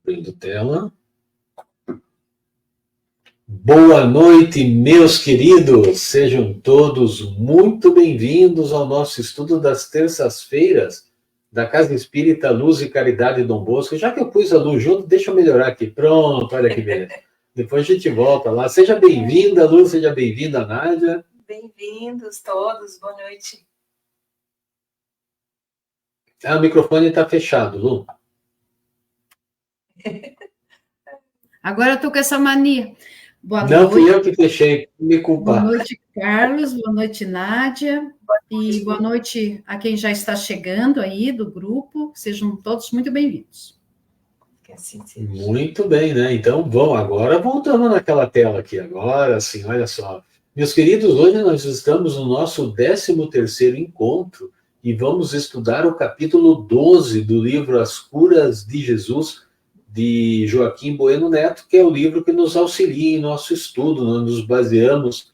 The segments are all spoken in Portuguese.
Abrindo tela. Boa noite, meus queridos. Sejam todos muito bem-vindos ao nosso estudo das terças-feiras da Casa Espírita Luz e Caridade Dom Bosco. Já que eu pus a luz junto, deixa eu melhorar aqui. Pronto, olha que beleza. Depois a gente volta lá. Seja bem-vinda, Luz, seja bem-vinda, Nádia. Bem-vindos todos, boa noite. O microfone está fechado, Lu. Agora eu estou com essa mania. Boa Não, noite. fui eu que fechei, me culpar. Boa noite, Carlos. Boa noite, Nádia. E boa noite a quem já está chegando aí do grupo. Sejam todos muito bem-vindos. Que assim seja. Muito bem, né? Então, bom, agora voltando naquela tela aqui, agora sim, olha só. Meus queridos, hoje nós estamos no nosso 13º encontro e vamos estudar o capítulo 12 do livro As Curas de Jesus, de Joaquim Bueno Neto, que é o livro que nos auxilia em nosso estudo, nós nos baseamos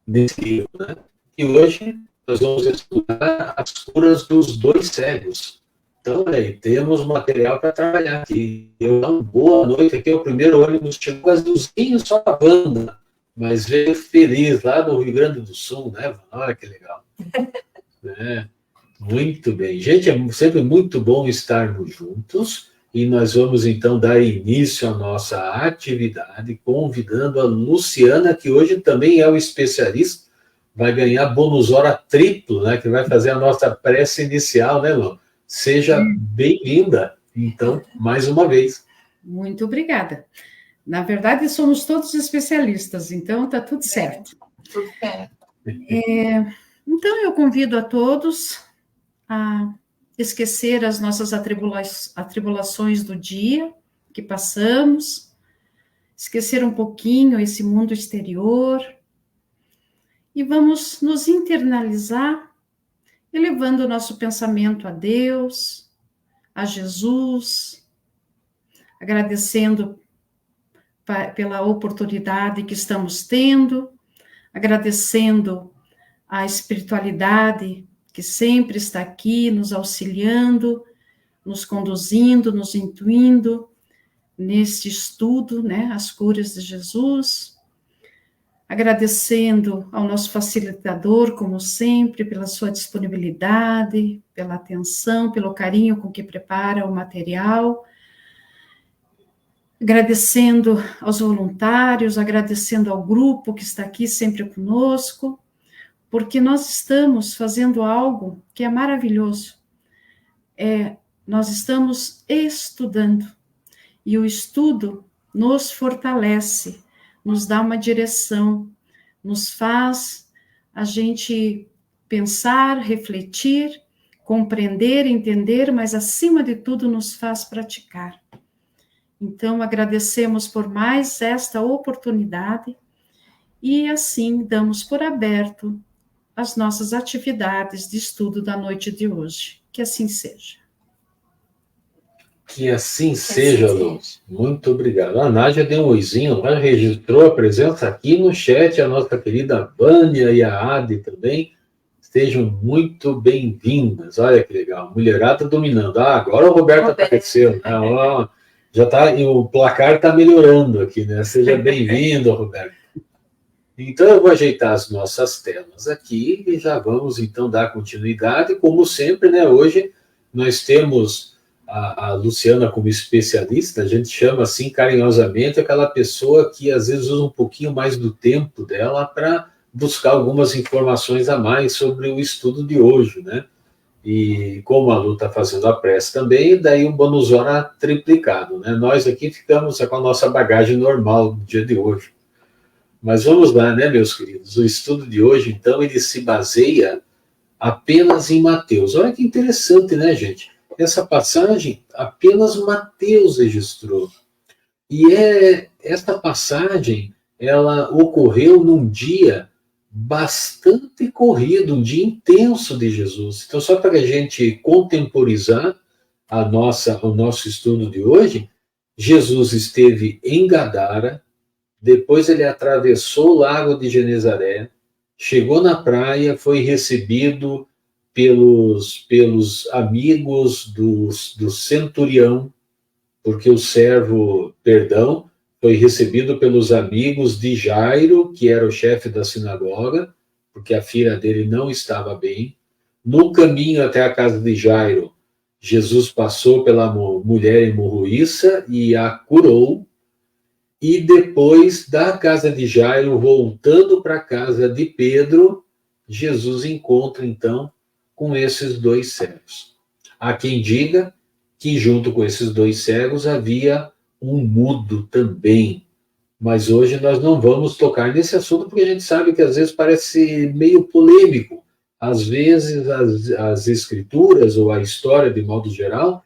nesse livro, né? E hoje nós vamos estudar as curas dos dois cegos. Então, aí, temos material para trabalhar aqui. Eu dou uma boa noite aqui, o primeiro ônibus chegou azulzinho só a banda, mas veio feliz lá do Rio Grande do Sul, né? Olha que legal. Muito bem. Gente, é sempre muito bom estarmos juntos e nós vamos então dar início à nossa atividade, convidando a Luciana, que hoje também é o especialista, vai ganhar bônus hora triplo, né? Que vai fazer a nossa prece inicial, né, Lu? Seja bem-vinda, então, mais uma vez. Muito obrigada. Na verdade, somos todos especialistas, então está tudo certo. Tudo certo. Então, eu convido a todos a esquecer as nossas atribulações do dia que passamos, esquecer um pouquinho esse mundo exterior e vamos nos internalizar, elevando o nosso pensamento a Deus, a Jesus, agradecendo pela oportunidade que estamos tendo, agradecendo a espiritualidade que sempre está aqui nos auxiliando, nos conduzindo, nos intuindo neste estudo, né, as curas de Jesus, agradecendo ao nosso facilitador, como sempre, pela sua disponibilidade, pela atenção, pelo carinho com que prepara o material, agradecendo aos voluntários, agradecendo ao grupo que está aqui sempre conosco, porque nós estamos fazendo algo que é maravilhoso. Nós estamos estudando, e o estudo nos fortalece, nos dá uma direção, nos faz a gente pensar, refletir, compreender, entender, mas acima de tudo nos faz praticar. Então, agradecemos por mais esta oportunidade e assim damos por aberto as nossas atividades de estudo da noite de hoje. Que assim seja. Que assim seja, Luz. Muito obrigado. A Nádia deu um oizinho lá, registrou a presença aqui no chat, a nossa querida Vânia e a Adi também. Sejam muito bem-vindas. Olha que legal. Mulherada dominando. Agora o Roberto apareceu. Já tá, e o placar está melhorando aqui, né? Seja bem-vindo, Roberto. Então, eu vou ajeitar as nossas telas aqui e já vamos, então, dar continuidade. Como sempre, né? Hoje nós temos a Luciana como especialista, a gente chama assim carinhosamente aquela pessoa que às vezes usa um pouquinho mais do tempo dela para buscar algumas informações a mais sobre o estudo de hoje, né? E como a Lu está fazendo a prece também, daí um bônus hora triplicado, né? Nós aqui ficamos com a nossa bagagem normal do dia de hoje. Mas vamos lá, né, meus queridos? O estudo de hoje, então, ele se baseia apenas em Mateus. Olha que interessante, né, gente? Essa passagem, apenas Mateus registrou. E essa passagem, ela ocorreu num dia bastante corrido, um dia intenso de Jesus. Então, só para a gente contemporizar o nosso estudo de hoje, Jesus esteve em Gadara, depois ele atravessou o lago de Genezaré, chegou na praia, foi recebido pelos amigos do centurião, porque o servo, perdão, foi recebido pelos amigos de Jairo, que era o chefe da sinagoga, porque a filha dele não estava bem. No caminho até a casa de Jairo, Jesus passou pela mulher hemorroíça e a curou. E depois da casa de Jairo, voltando para a casa de Pedro, Jesus encontra, então, com esses dois cegos. Há quem diga que junto com esses dois cegos havia um mudo também. Mas hoje nós não vamos tocar nesse assunto, porque a gente sabe que às vezes parece meio polêmico. Às vezes as escrituras ou a história, de modo geral,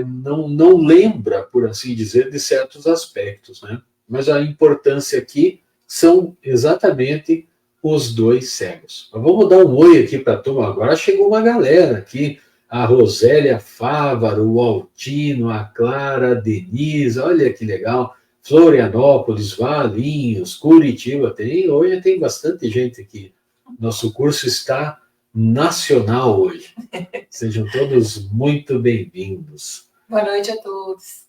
não lembra, por assim dizer, de certos aspectos, né? Mas a importância aqui são exatamente os dois cegos. Mas vamos dar um oi aqui para a turma. Agora chegou uma galera aqui. A Rosélia Fávaro, o Altino, a Clara, a Denise, olha que legal. Florianópolis, Valinhos, Curitiba, hoje tem bastante gente aqui. Nosso curso está nacional hoje. Sejam todos muito bem-vindos. Boa noite a todos.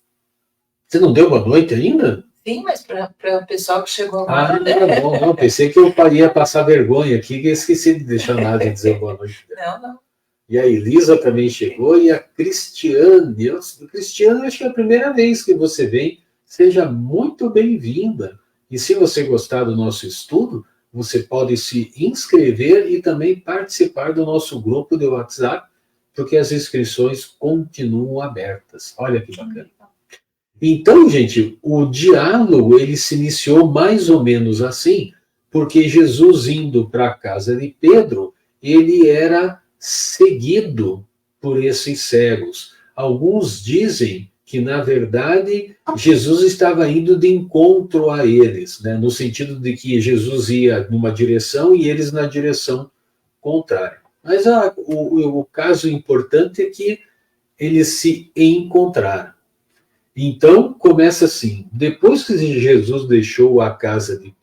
Você não deu boa noite ainda? Sim, mas para o pessoal que chegou Ah, agora. tá bom. Não, pensei que eu ia passar vergonha aqui, que eu esqueci de deixar nada de dizer boa noite. Não. E a Elisa também chegou, e a Cristiane. Cristiane, acho que é a primeira vez que você vem. Seja muito bem-vinda. E se você gostar do nosso estudo, você pode se inscrever e também participar do nosso grupo de WhatsApp, porque as inscrições continuam abertas. Olha que bacana. Então, gente, o diálogo ele se iniciou mais ou menos assim, porque Jesus indo para a casa de Pedro, ele era seguido por esses cegos. Alguns dizem que, na verdade, Jesus estava indo de encontro a eles, né? No sentido de que Jesus ia numa direção e eles na direção contrária. Mas o caso importante é que eles se encontraram. Então, começa assim, depois que Jesus deixou a casa de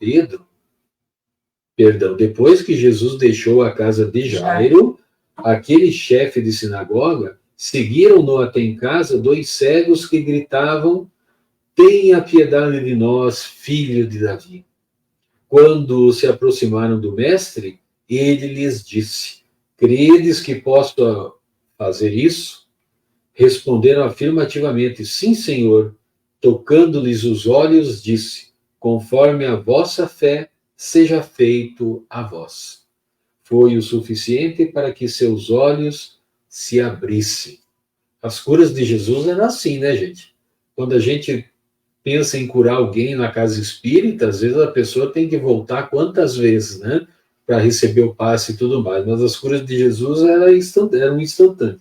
depois que Jesus deixou a casa de Jairo, aquele chefe de sinagoga, seguiram-no até em casa dois cegos que gritavam: tenha piedade de nós, filho de Davi. Quando se aproximaram do mestre, ele lhes disse: credes que posso fazer isso? Responderam afirmativamente: sim, Senhor. Tocando-lhes os olhos, disse: conforme a vossa fé, seja feito a vós. Foi o suficiente para que seus olhos se abrissem. As curas de Jesus eram assim, né, gente? Quando a gente pensa em curar alguém na casa espírita, às vezes a pessoa tem que voltar quantas vezes, né? Para receber o passe e tudo mais. Mas as curas de Jesus eram instantâneas.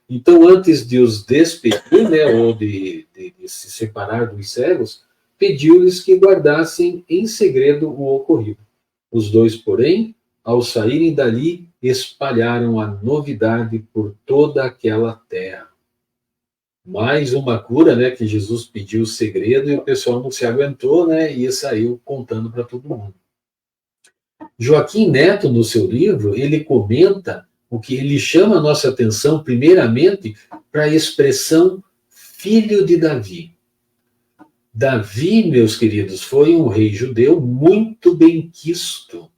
Então, antes de os despedir, né, ou de se separar dos cegos, pediu-lhes que guardassem em segredo o ocorrido. Os dois, porém, ao saírem dali, espalharam a novidade por toda aquela terra. Mais uma cura, né, que Jesus pediu o segredo e o pessoal não se aguentou, né, e saiu contando para todo mundo. Joaquim Neto, no seu livro, ele comenta o que ele chama a nossa atenção, primeiramente, para a expressão filho de Davi. Davi, meus queridos, foi um rei judeu muito benquisto.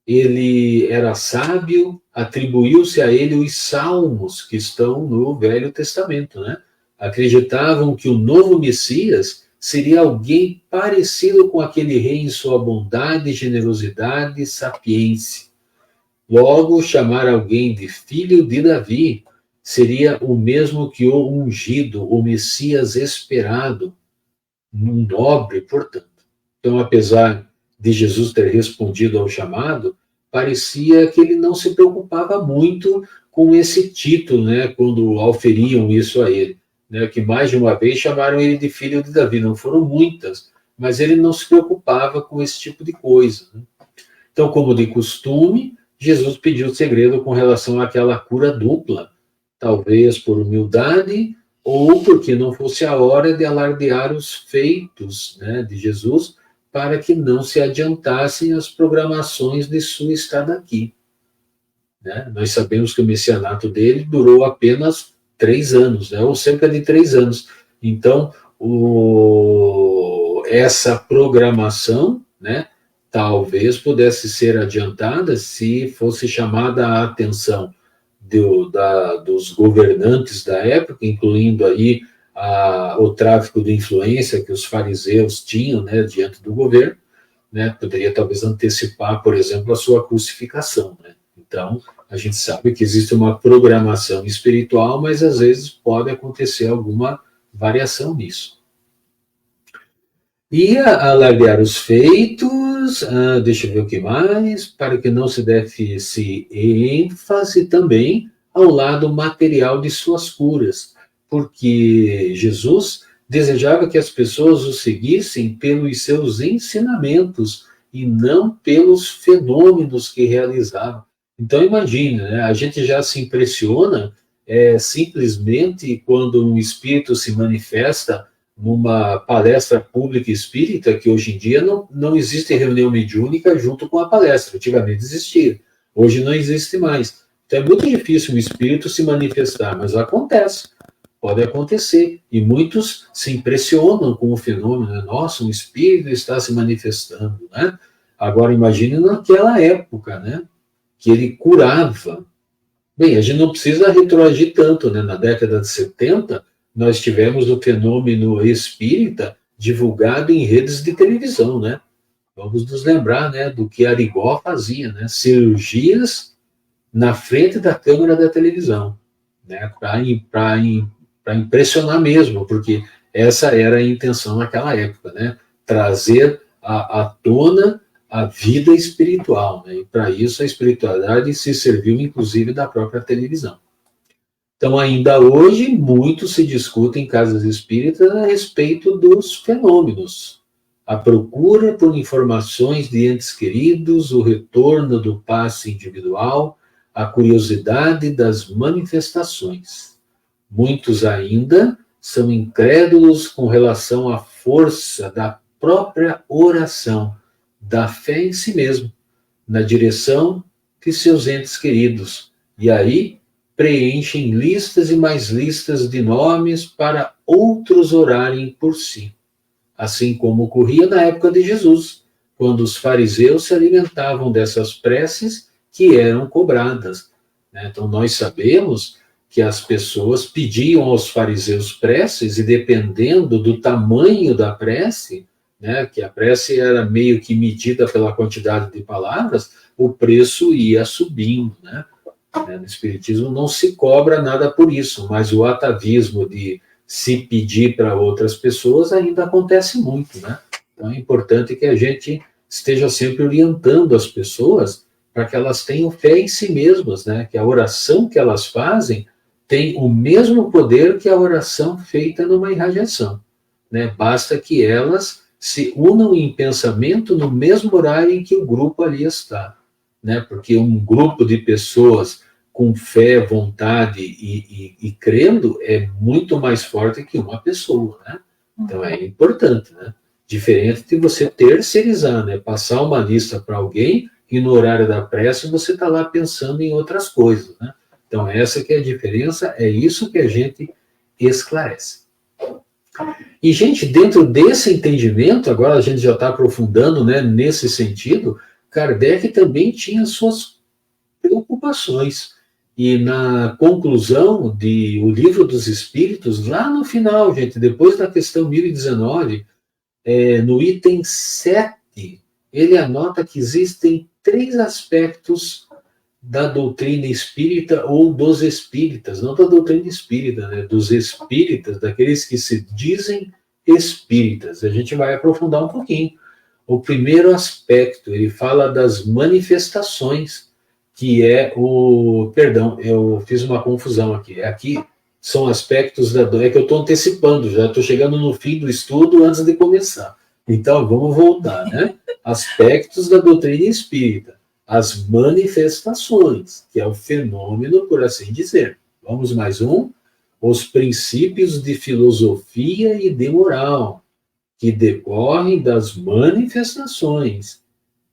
Ele era sábio, atribuiu-se a ele os salmos que estão no Velho Testamento, né? Acreditavam que o novo Messias seria alguém parecido com aquele rei em sua bondade, generosidade e sapiência. Logo, chamar alguém de filho de Davi seria o mesmo que o ungido, o Messias esperado, um nobre, portanto. Então, apesar de Jesus ter respondido ao chamado, parecia que ele não se preocupava muito com esse título, né, quando auferiam isso a ele, né, que mais de uma vez chamaram ele de filho de Davi, não foram muitas, mas ele não se preocupava com esse tipo de coisa, né? Então, como de costume, Jesus pediu o segredo com relação àquela cura dupla, talvez por humildade ou porque não fosse a hora de alardear os feitos, né, de Jesus, para que não se adiantassem as programações de sua estada aqui. Né? Nós sabemos que o messianato dele durou apenas 3 anos, né, ou cerca de 3 anos. Então, essa programação, né, talvez pudesse ser adiantada se fosse chamada a atenção dos governantes da época, incluindo aí o tráfico de influência que os fariseus tinham, né, diante do governo, né, poderia talvez antecipar, por exemplo, a sua crucificação, né? Então, a gente sabe que existe uma programação espiritual, mas às vezes pode acontecer alguma variação nisso. E alardear os feitos, deixa eu ver o que mais, para que não se desse ênfase também ao lado material de suas curas, porque Jesus desejava que as pessoas o seguissem pelos seus ensinamentos e não pelos fenômenos que realizava. Então imagine, né, a gente já se impressiona simplesmente quando um espírito se manifesta numa palestra pública espírita, que hoje em dia não existe reunião mediúnica junto com a palestra, antigamente existia, hoje não existe mais. Então é muito difícil um espírito se manifestar, mas acontece. Pode acontecer, e muitos se impressionam com o fenômeno, né? Nossa, um espírito está se manifestando, né? Agora imagine naquela época, né, que ele curava. Bem, a gente não precisa retroagir tanto, né? Na década de 70, nós tivemos o fenômeno espírita divulgado em redes de televisão, né? Vamos nos lembrar, né, do que Arigó fazia, né? Cirurgias na frente da câmera da televisão, né? Para impressionar mesmo, porque essa era a intenção naquela época, né? Trazer à tona a vida espiritual, né? E para isso a espiritualidade se serviu inclusive da própria televisão. Então ainda hoje muito se discute em casas espíritas a respeito dos fenômenos, a procura por informações de entes queridos, o retorno do passe individual, a curiosidade das manifestações. Muitos ainda são incrédulos com relação à força da própria oração, da fé em si mesmo, na direção de seus entes queridos. E aí preenchem listas e mais listas de nomes para outros orarem por si. Assim como ocorria na época de Jesus, quando os fariseus se alimentavam dessas preces que eram cobradas. Então nós sabemos que as pessoas pediam aos fariseus preces, e dependendo do tamanho da prece, né, que a prece era meio que medida pela quantidade de palavras, o preço ia subindo, né? No Espiritismo não se cobra nada por isso, mas o atavismo de se pedir para outras pessoas ainda acontece muito, né? Então é importante que a gente esteja sempre orientando as pessoas para que elas tenham fé em si mesmas, né? Que a oração que elas fazem tem o mesmo poder que a oração feita numa irradiação, né? Basta que elas se unam em pensamento no mesmo horário em que o grupo ali está, né? Porque um grupo de pessoas com fé, vontade e crendo é muito mais forte que uma pessoa, né? Então é importante, né? Diferente de você terceirizar, né? Passar uma lista para alguém e no horário da prece você está lá pensando em outras coisas, né? Então essa que é a diferença, é isso que a gente esclarece. E, gente, dentro desse entendimento, agora a gente já está aprofundando, né, nesse sentido, Kardec também tinha suas preocupações. E na conclusão de O Livro dos Espíritos, lá no final, gente, depois da questão 1019, no item 7, ele anota que existem 3 aspectos da doutrina espírita ou dos espíritas, não da doutrina espírita, né, dos espíritas, daqueles que se dizem espíritas. A gente vai aprofundar um pouquinho. O primeiro aspecto, ele fala das manifestações, que é o... Perdão, eu fiz uma confusão aqui. Aqui são aspectos da... É que eu estou antecipando, já estou chegando no fim do estudo antes de começar. Então, vamos voltar, né? Aspectos da doutrina espírita. As manifestações, que é o fenômeno, por assim dizer. Vamos mais um. Os princípios de filosofia e de moral, que decorrem das manifestações.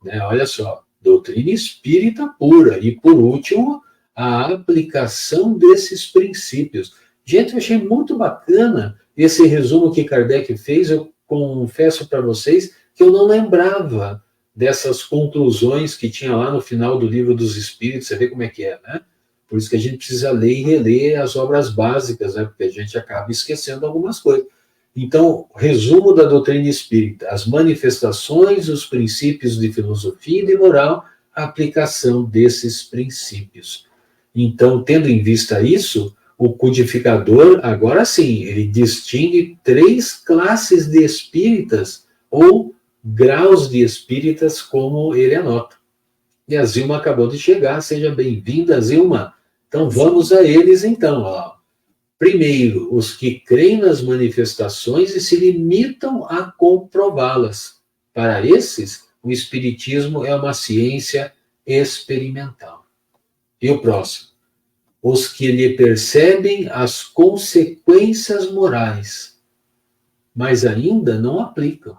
Né? Olha só, doutrina espírita pura. E, por último, a aplicação desses princípios. Gente, eu achei muito bacana esse resumo que Kardec fez, eu confesso para vocês que eu não lembrava dessas conclusões que tinha lá no final do Livro dos Espíritos. Você vê como é que é, né? Por isso que a gente precisa ler e reler as obras básicas, né? Porque a gente acaba esquecendo algumas coisas. Então, resumo da doutrina espírita: as manifestações, os princípios de filosofia e de moral, a aplicação desses princípios. Então, tendo em vista isso, o codificador, agora sim, ele distingue 3 classes de espíritas, ou graus de espíritas, como ele anota. E a Zilma acabou de chegar, seja bem-vinda, Zilma. Então, vamos a eles, então. Ó. Primeiro, os que creem nas manifestações e se limitam a comprová-las. Para esses, o Espiritismo é uma ciência experimental. E o próximo? Os que lhe percebem as consequências morais, mas ainda não aplicam.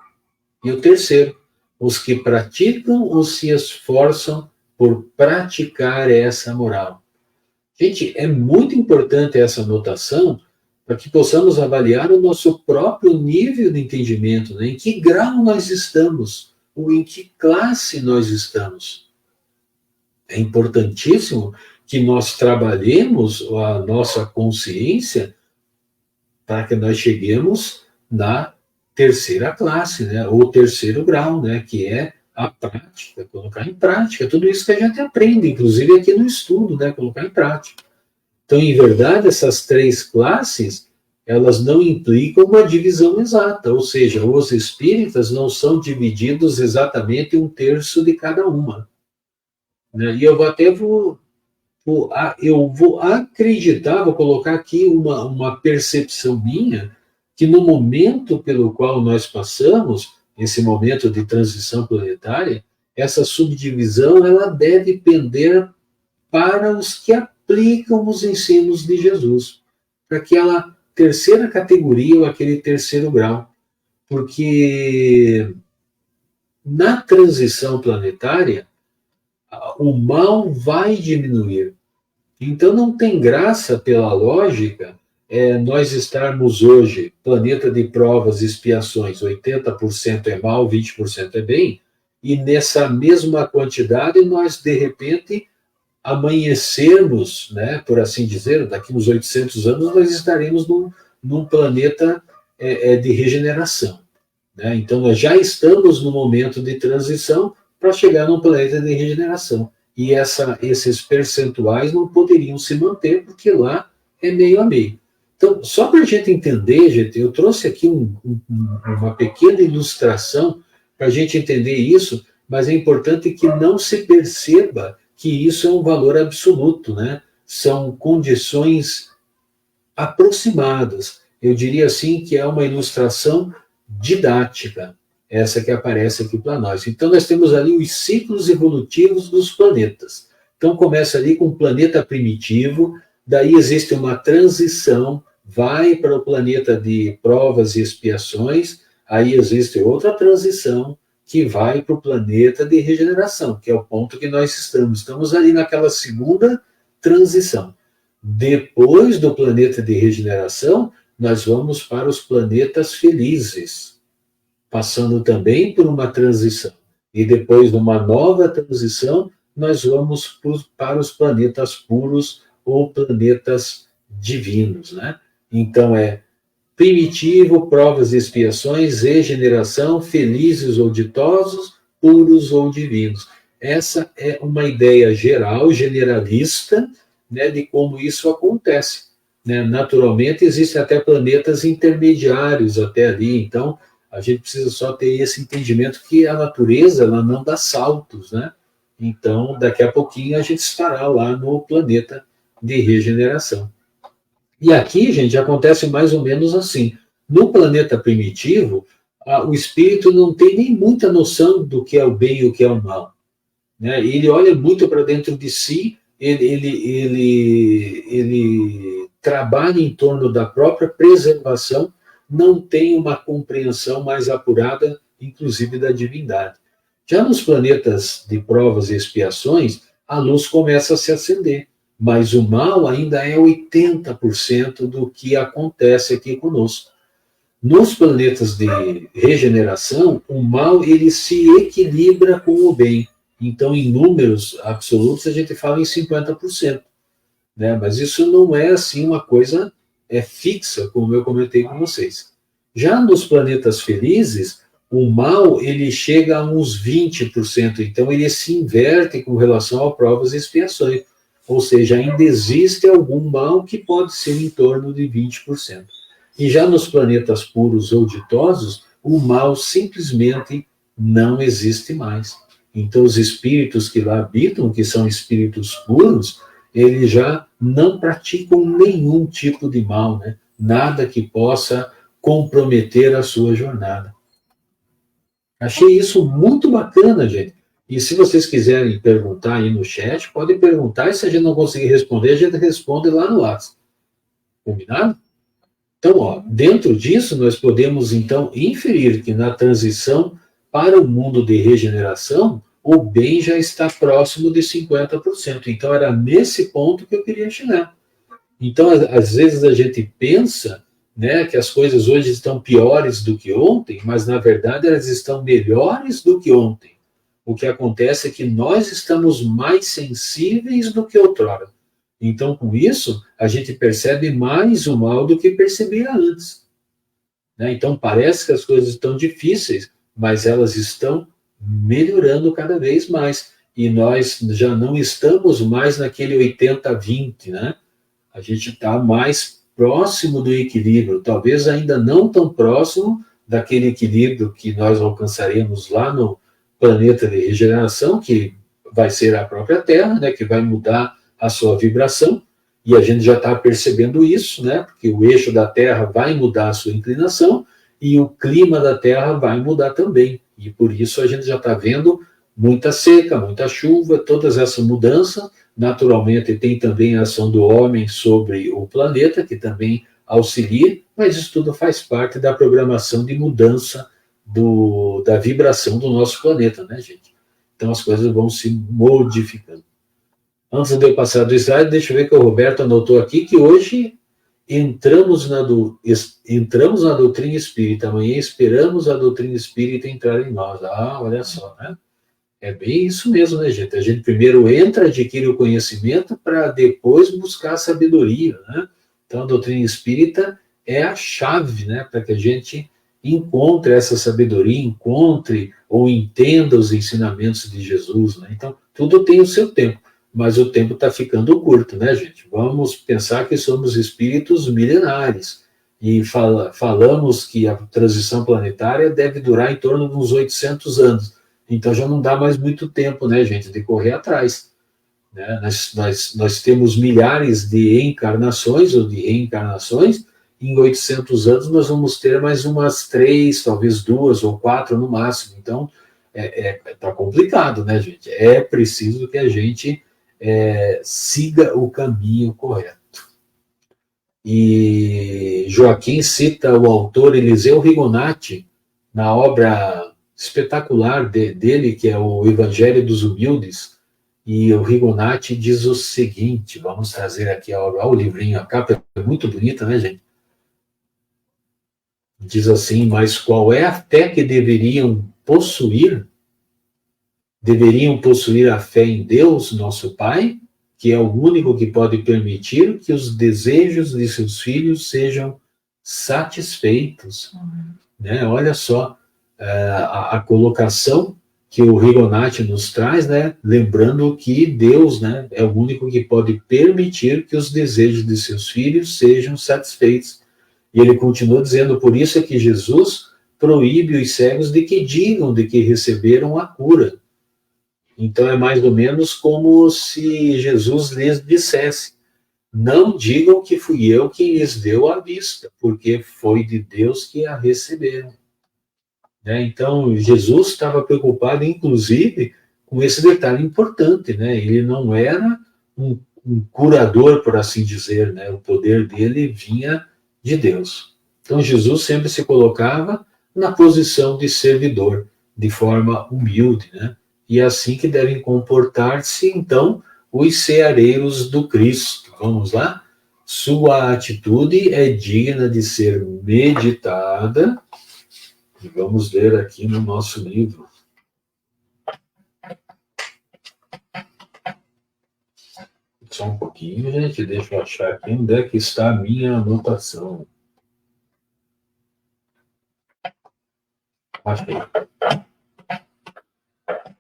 E o terceiro? Os que praticam ou se esforçam por praticar essa moral. Gente, é muito importante essa anotação para que possamos avaliar o nosso próprio nível de entendimento, né? Em que grau nós estamos, ou em que classe nós estamos. É importantíssimo que nós trabalhemos a nossa consciência para que nós cheguemos na terceira classe, né? Ou terceiro grau, né? Que é a prática, colocar em prática tudo isso que a gente aprende, inclusive aqui no estudo, né? Colocar em prática. Então, em verdade, essas 3 classes, elas não implicam uma divisão exata, ou seja, os espíritas não são divididos exatamente 1/3 de cada uma. Né? E eu vou acreditar, vou colocar aqui uma percepção minha, que no momento pelo qual nós passamos, esse momento de transição planetária, essa subdivisão ela deve pender para os que aplicam os ensinos de Jesus, para aquela terceira categoria ou aquele terceiro grau. Porque na transição planetária, o mal vai diminuir. Então não tem graça, pela lógica, nós estarmos hoje, planeta de provas e expiações, 80% é mal, 20% é bem, e nessa mesma quantidade nós, de repente, amanhecermos, né, por assim dizer, daqui uns 800 anos nós estaremos num planeta de regeneração. Né? Então nós já estamos no momento de transição para chegar num planeta de regeneração. E esses percentuais não poderiam se manter, porque lá é meio a meio. Então, só para a gente entender, gente, eu trouxe aqui uma pequena ilustração para a gente entender isso, mas é importante que não se perceba que isso é um valor absoluto, né? São condições aproximadas. Eu diria assim que é uma ilustração didática, essa que aparece aqui para nós. Então, nós temos ali os ciclos evolutivos dos planetas. Então, começa ali com o planeta primitivo, daí existe uma transição, vai para o planeta de provas e expiações, aí existe outra transição, que vai para o planeta de regeneração, que é o ponto que nós estamos. Estamos ali naquela segunda transição. Depois do planeta de regeneração, nós vamos para os planetas felizes, passando também por uma transição. E depois de uma nova transição, nós vamos para os planetas puros ou planetas divinos, né? Então primitivo, provas e expiações, regeneração, felizes ou ditosos, puros ou divinos. Essa é uma ideia geral, generalista, né, de como isso acontece. Né? Naturalmente, existem até planetas intermediários até ali, então a gente precisa só ter esse entendimento que a natureza ela não dá saltos, né? Então, daqui a pouquinho a gente estará lá no planeta de regeneração. E aqui, gente, acontece mais ou menos assim. No planeta primitivo, o espírito não tem nem muita noção do que é o bem e o que é o mal. Né? Ele olha muito para dentro de si, ele trabalha em torno da própria preservação, não tem uma compreensão mais apurada, inclusive da divindade. Já nos planetas de provas e expiações, a luz começa a se acender. Mas o mal ainda é 80% do que acontece aqui conosco. nos planetas de regeneração, o mal ele se equilibra com o bem. Então, em números absolutos, a gente fala em 50%. Né? Mas isso não é assim uma coisa fixa, como eu comentei com vocês. Já nos planetas felizes, o mal ele chega a uns 20%. Então, ele se inverte com relação a provas e expiações. Ou seja, ainda existe algum mal que pode ser em torno de 20%. E já nos planetas puros ou ditosos, o mal simplesmente não existe mais. Então, os espíritos que lá habitam, que são espíritos puros, eles já não praticam nenhum tipo de mal, né? Nada que possa comprometer a sua jornada. Achei isso muito bacana, gente. E se vocês quiserem perguntar aí no chat, podem perguntar, e se a gente não conseguir responder, a gente responde lá no WhatsApp. Combinado? Então, ó, dentro disso, nós podemos, então, inferir que na transição para o mundo de regeneração, o bem já está próximo de 50%. Então, era nesse ponto que eu queria chegar. Então, às vezes a gente pensa, né, que as coisas hoje estão piores do que ontem, mas, na verdade, elas estão melhores do que ontem. O que acontece é que nós estamos mais sensíveis do que outrora. Então, com isso, a gente percebe mais o mal do que percebia antes. Né? Então, parece que as coisas estão difíceis, mas elas estão melhorando cada vez mais. E nós já não estamos mais naquele 80-20, né? A gente está mais próximo do equilíbrio, talvez ainda não tão próximo daquele equilíbrio que nós alcançaremos lá no planeta de regeneração, que vai ser a própria Terra, né? Que vai mudar a sua vibração, e a gente já está percebendo isso, né? Porque o eixo da Terra vai mudar a sua inclinação, e o clima da Terra vai mudar também. E por isso a gente já está vendo muita seca, muita chuva, todas essas mudanças. Naturalmente tem também a ação do homem sobre o planeta, que também auxilia, mas isso tudo faz parte da programação de mudança da vibração do nosso planeta, né, gente? Então as coisas vão se modificando. Antes de eu passar do slide, deixa eu ver que o Roberto anotou aqui que hoje entramos na doutrina espírita, amanhã esperamos a doutrina espírita entrar em nós. Ah, olha só, né? É bem isso mesmo, né, gente? A gente primeiro entra, adquire o conhecimento para depois buscar a sabedoria, né? Então, a doutrina espírita é a chave, né, para que a gente encontre essa sabedoria, encontre ou entenda os ensinamentos de Jesus, né? Então, tudo tem o seu tempo, mas o tempo está ficando curto, né, gente? Vamos pensar que somos espíritos milenares e falamos que a transição planetária deve durar em torno de uns 800 anos. Então já não dá mais muito tempo, né, gente, de correr atrás. Né? Nós temos milhares de encarnações ou de reencarnações. Em 800 anos nós vamos ter mais umas 3, talvez 2 ou 4 no máximo. Então tá complicado, né, gente? É preciso que a gente siga o caminho correto. E Joaquim cita o autor Eliseu Rigonati na obra espetacular dele, que é o Evangelho dos Humildes, e o Rigonati diz o seguinte, vamos trazer aqui o livrinho, a capa é muito bonita, né, gente? Diz assim, mas qual é a fé que deveriam possuir? Deveriam possuir a fé em Deus, nosso Pai, que é o único que pode permitir que os desejos de seus filhos sejam satisfeitos. Né? Olha só, a colocação que o Rigonati nos traz, né? Lembrando que Deus, né, é o único que pode permitir que os desejos de seus filhos sejam satisfeitos. E ele continua dizendo, por isso é que Jesus proíbe os cegos de que digam de que receberam a cura. Então é mais ou menos como se Jesus lhes dissesse, não digam que fui eu quem lhes deu a vista, porque foi de Deus que a receberam. Então, Jesus estava preocupado, inclusive, com esse detalhe importante, né? Ele não era um curador, por assim dizer, né? O poder dele vinha de Deus. Então, Jesus sempre se colocava na posição de servidor, de forma humilde, né? E é assim que devem comportar-se, então, os ceareiros do Cristo. Vamos lá? Sua atitude é digna de ser meditada. E vamos ler aqui no nosso livro. Só um pouquinho, gente. Deixa eu achar aqui onde é que está a minha anotação. Achei.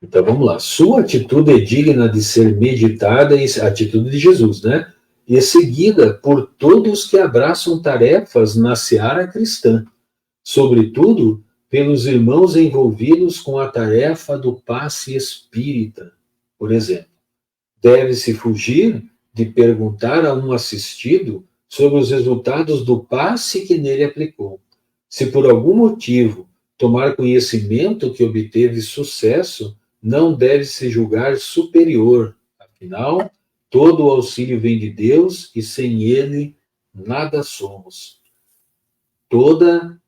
Então vamos lá. Sua atitude é digna de ser meditada, a atitude de Jesus, né? E seguida por todos que abraçam tarefas na seara cristã, sobretudo pelos irmãos envolvidos com a tarefa do passe espírita, por exemplo. Deve-se fugir de perguntar a um assistido sobre os resultados do passe que nele aplicou. Se por algum motivo tomar conhecimento que obteve sucesso, não deve se julgar superior. Afinal, todo o auxílio vem de Deus e sem ele nada somos. Todo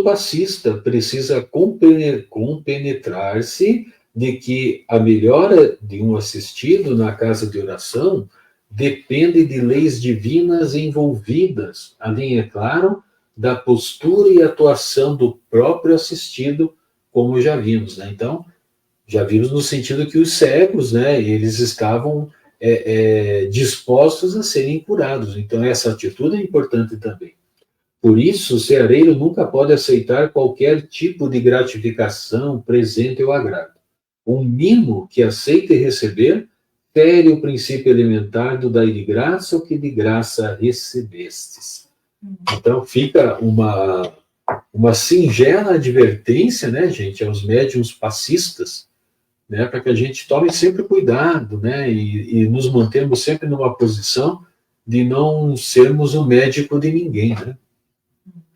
passista precisa compenetrar-se de que a melhora de um assistido na casa de oração depende de leis divinas envolvidas, além, é claro, da postura e atuação do próprio assistido, como já vimos, né? Então, já vimos no sentido que os cegos, né, eles estavam dispostos a serem curados. Então, essa atitude é importante também. Por isso, o ceareiro nunca pode aceitar qualquer tipo de gratificação, presente ou agrado. Um mimo que aceita receber fere o princípio elementar do dai de graça o que de graça recebestes. Então, fica uma singela advertência, né, gente, aos médiuns passistas, né, para que a gente tome sempre cuidado, né, e nos mantermos sempre numa posição de não sermos o médico de ninguém, né.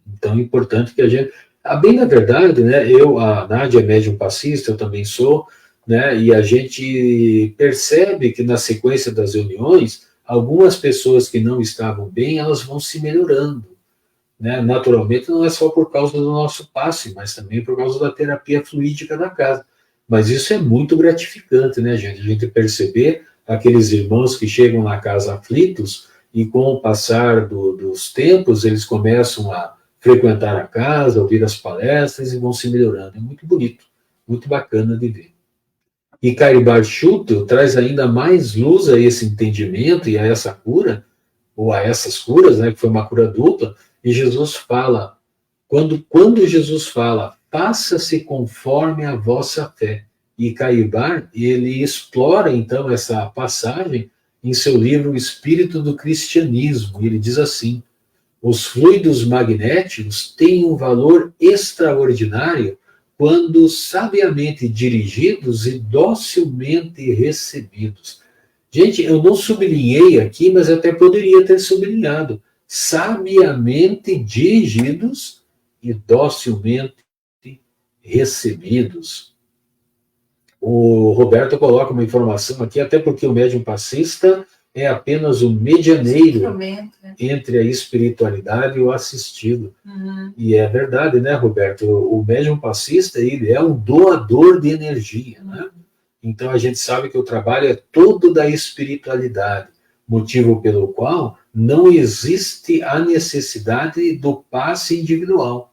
Então, é importante que a gente... bem na verdade, né, a Nádia é médium passista, eu também sou, né, e a gente percebe que na sequência das reuniões, algumas pessoas que não estavam bem, elas vão se melhorando, né, naturalmente não é só por causa do nosso passe, mas também por causa da terapia fluídica da casa. Mas isso é muito gratificante, né, gente? A gente perceber aqueles irmãos que chegam na casa aflitos e com o passar dos tempos, eles começam a frequentar a casa, ouvir as palestras e vão se melhorando. É muito bonito, muito bacana de ver. E Caribar Schutel traz ainda mais luz a esse entendimento e a essa cura, ou a essas curas, né, que foi uma cura dupla, e Jesus fala, quando Jesus fala, faça-se conforme a vossa fé. E Caribar, ele explora então essa passagem em seu livro O Espírito do Cristianismo. Ele diz assim: os fluidos magnéticos têm um valor extraordinário quando sabiamente dirigidos e docilmente recebidos. Gente, eu não sublinhei aqui, mas até poderia ter sublinhado. Sabiamente dirigidos e docilmente recebidos. O Roberto coloca uma informação aqui, até porque o médium passista é apenas o medianeiro entre a espiritualidade e o assistido. E é verdade, né, Roberto? O médium passista, ele é um doador de energia, né? Então a gente sabe que o trabalho é todo da espiritualidade, motivo pelo qual não existe a necessidade do passe individual.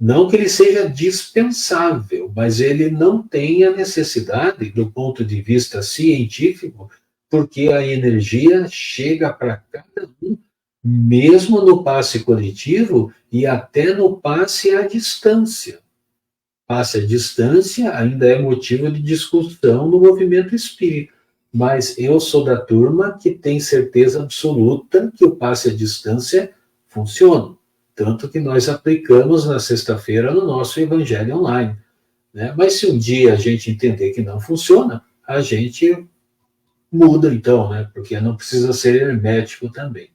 Não que ele seja dispensável, mas ele não tem a necessidade, do ponto de vista científico, porque a energia chega para cada um, mesmo no passe coletivo e até no passe à distância. Passe à distância ainda é motivo de discussão no movimento espírita, mas eu sou da turma que tem certeza absoluta que o passe à distância funciona. Tanto que nós aplicamos na sexta-feira no nosso Evangelho Online, né? Mas se um dia a gente entender que não funciona, a gente muda então, né? Porque não precisa ser hermético também.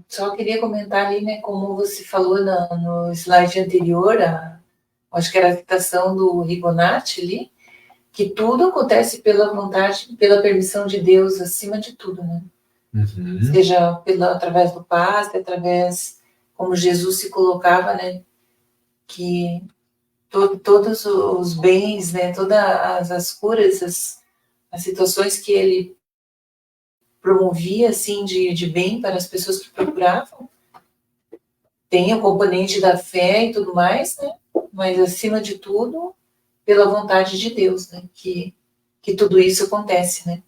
Só queria comentar ali, né, como você falou no slide anterior, acho que era a citação do Ribonati ali, que tudo acontece pela vontade, pela permissão de Deus acima de tudo, né? Seja através do passe, através como Jesus se colocava, né, que todos os bens, né, todas as curas, as situações que ele promovia, assim, de bem para as pessoas que procuravam. Tem o componente da fé e tudo mais, né? Mas, acima de tudo, pela vontade de Deus, né? Que tudo isso acontece, né?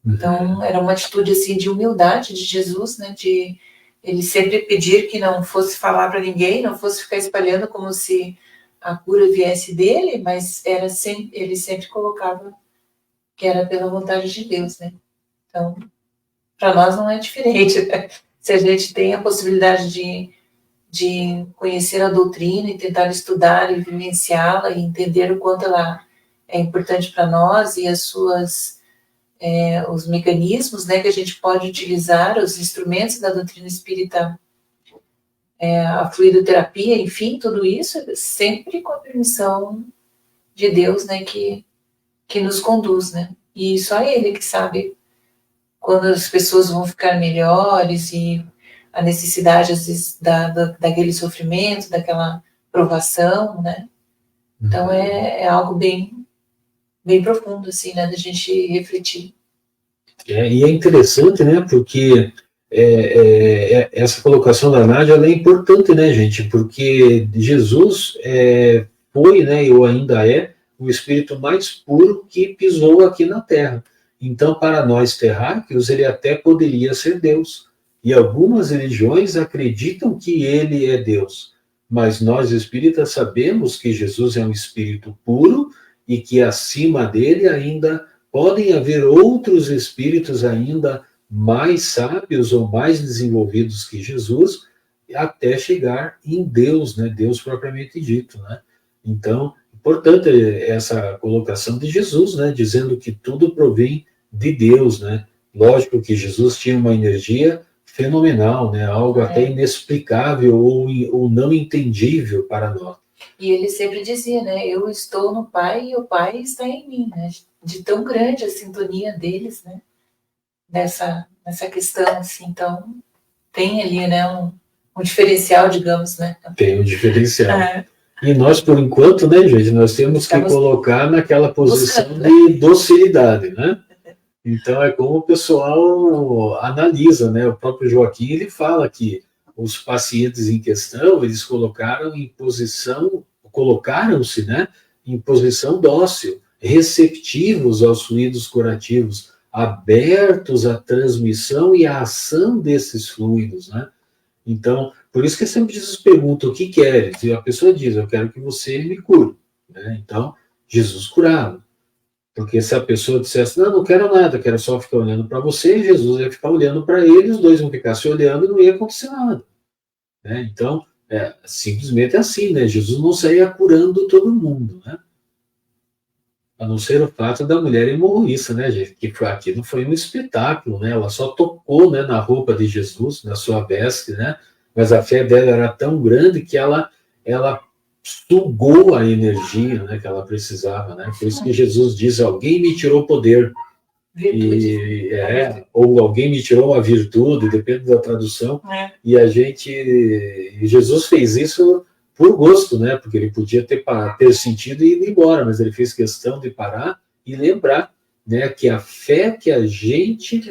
Então, era uma atitude, assim, de humildade de Jesus, né? De ele sempre pedir que não fosse falar para ninguém, não fosse ficar espalhando como se a cura viesse dele, mas ele sempre colocava que era pela vontade de Deus, né? Então, para nós não é diferente, né? Se a gente tem a possibilidade de conhecer a doutrina e tentar estudar e vivenciá-la e entender o quanto ela é importante para nós e as suas os mecanismos, né, que a gente pode utilizar, os instrumentos da doutrina espírita, a fluidoterapia, enfim, tudo isso sempre com a permissão de Deus, né, que nos conduz, né, e só Ele que sabe quando as pessoas vão ficar melhores e a necessidade, às vezes, daquele sofrimento, daquela provação, né, então é algo bem profundo, assim, né, da gente refletir. E é interessante, né, porque essa colocação da Nádia, ela é importante, né, gente, porque Jesus foi, né, ou ainda é, o espírito mais puro que pisou aqui na Terra. Então, para nós terráqueos, ele até poderia ser Deus. E algumas religiões acreditam que ele é Deus. Mas nós espíritas sabemos que Jesus é um espírito puro e que acima dele ainda podem haver outros espíritos ainda mais sábios ou mais desenvolvidos que Jesus, até chegar em Deus, né? Deus propriamente dito, né? Então, importante essa colocação de Jesus, né? Dizendo que tudo provém de Deus, né? Lógico que Jesus tinha uma energia fenomenal, né? Algo até inexplicável ou não entendível para nós. E ele sempre dizia, né, eu estou no Pai e o Pai está em mim, né, de tão grande a sintonia deles, né, nessa questão, assim, então tem ali, né, um diferencial, digamos, né. Tem um diferencial. E nós, por enquanto, né, gente, nós temos que colocar naquela posição de docilidade, né. Então é como o pessoal analisa, né, o próprio Joaquim, ele fala que os pacientes em questão, eles colocaram-se, né, em posição dócil, receptivos aos fluidos curativos, abertos à transmissão e à ação desses fluidos, né? Então, por isso que sempre Jesus pergunta o que queres, e a pessoa diz, eu quero que você me cure, né? Então, Jesus curava. Porque se a pessoa dissesse, não quero nada, quero só ficar olhando para você, Jesus ia ficar olhando para ele, os dois iam ficar se olhando e não ia acontecer nada. Né? Então, simplesmente assim, né? Jesus não saía curando todo mundo, né? A não ser o fato da mulher hemorroísta, né, gente? Que aquilo foi um espetáculo, né? Ela só tocou, né, na roupa de Jesus, na sua veste, né? Mas a fé dela era tão grande que ela sugou a energia, né, que ela precisava, né? Por isso que Jesus diz, alguém me tirou poder. Ou alguém me tirou a virtude, depende da tradução, e Jesus fez isso por gosto, né, porque ele podia ter sentido e ir embora, mas ele fez questão de parar e lembrar, né, que a fé que a gente,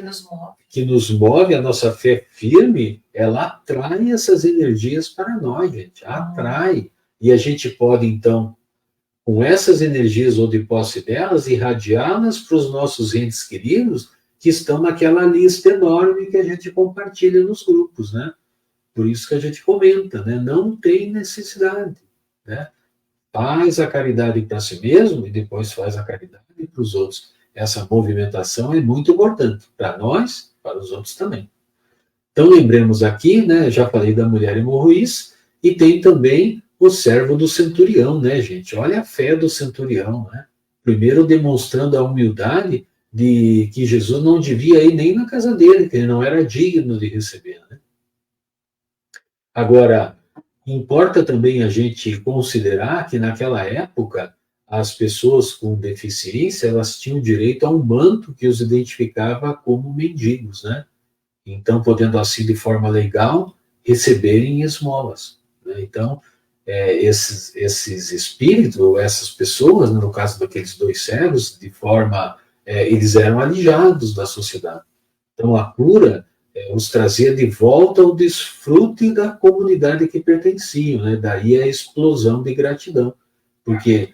que nos move, a nossa fé firme, ela atrai essas energias para nós, gente, atrai, e a gente pode, então, com essas energias ou de posse delas, irradiá-las para os nossos entes queridos que estão naquela lista enorme que a gente compartilha nos grupos, né? Por isso que a gente comenta, né? Não tem necessidade, né? Faz a caridade para si mesmo e depois faz a caridade para os outros. Essa movimentação é muito importante para nós, para os outros também. Então, lembremos aqui, né? Já falei da mulher hemorroísta e tem também o servo do centurião, né, gente? Olha a fé do centurião, né? Primeiro demonstrando a humildade de que Jesus não devia ir nem na casa dele, que ele não era digno de receber, né? Agora, importa também a gente considerar que naquela época as pessoas com deficiência, elas tinham direito a um manto que os identificava como mendigos, né? Então, podendo assim, de forma legal, receberem esmolas, né? Então, esses espíritos, ou essas pessoas, no caso daqueles dois cegos, eles eram alijados da sociedade. Então, a cura os trazia de volta ao desfrute da comunidade que pertenciam, né? Daí a explosão de gratidão, porque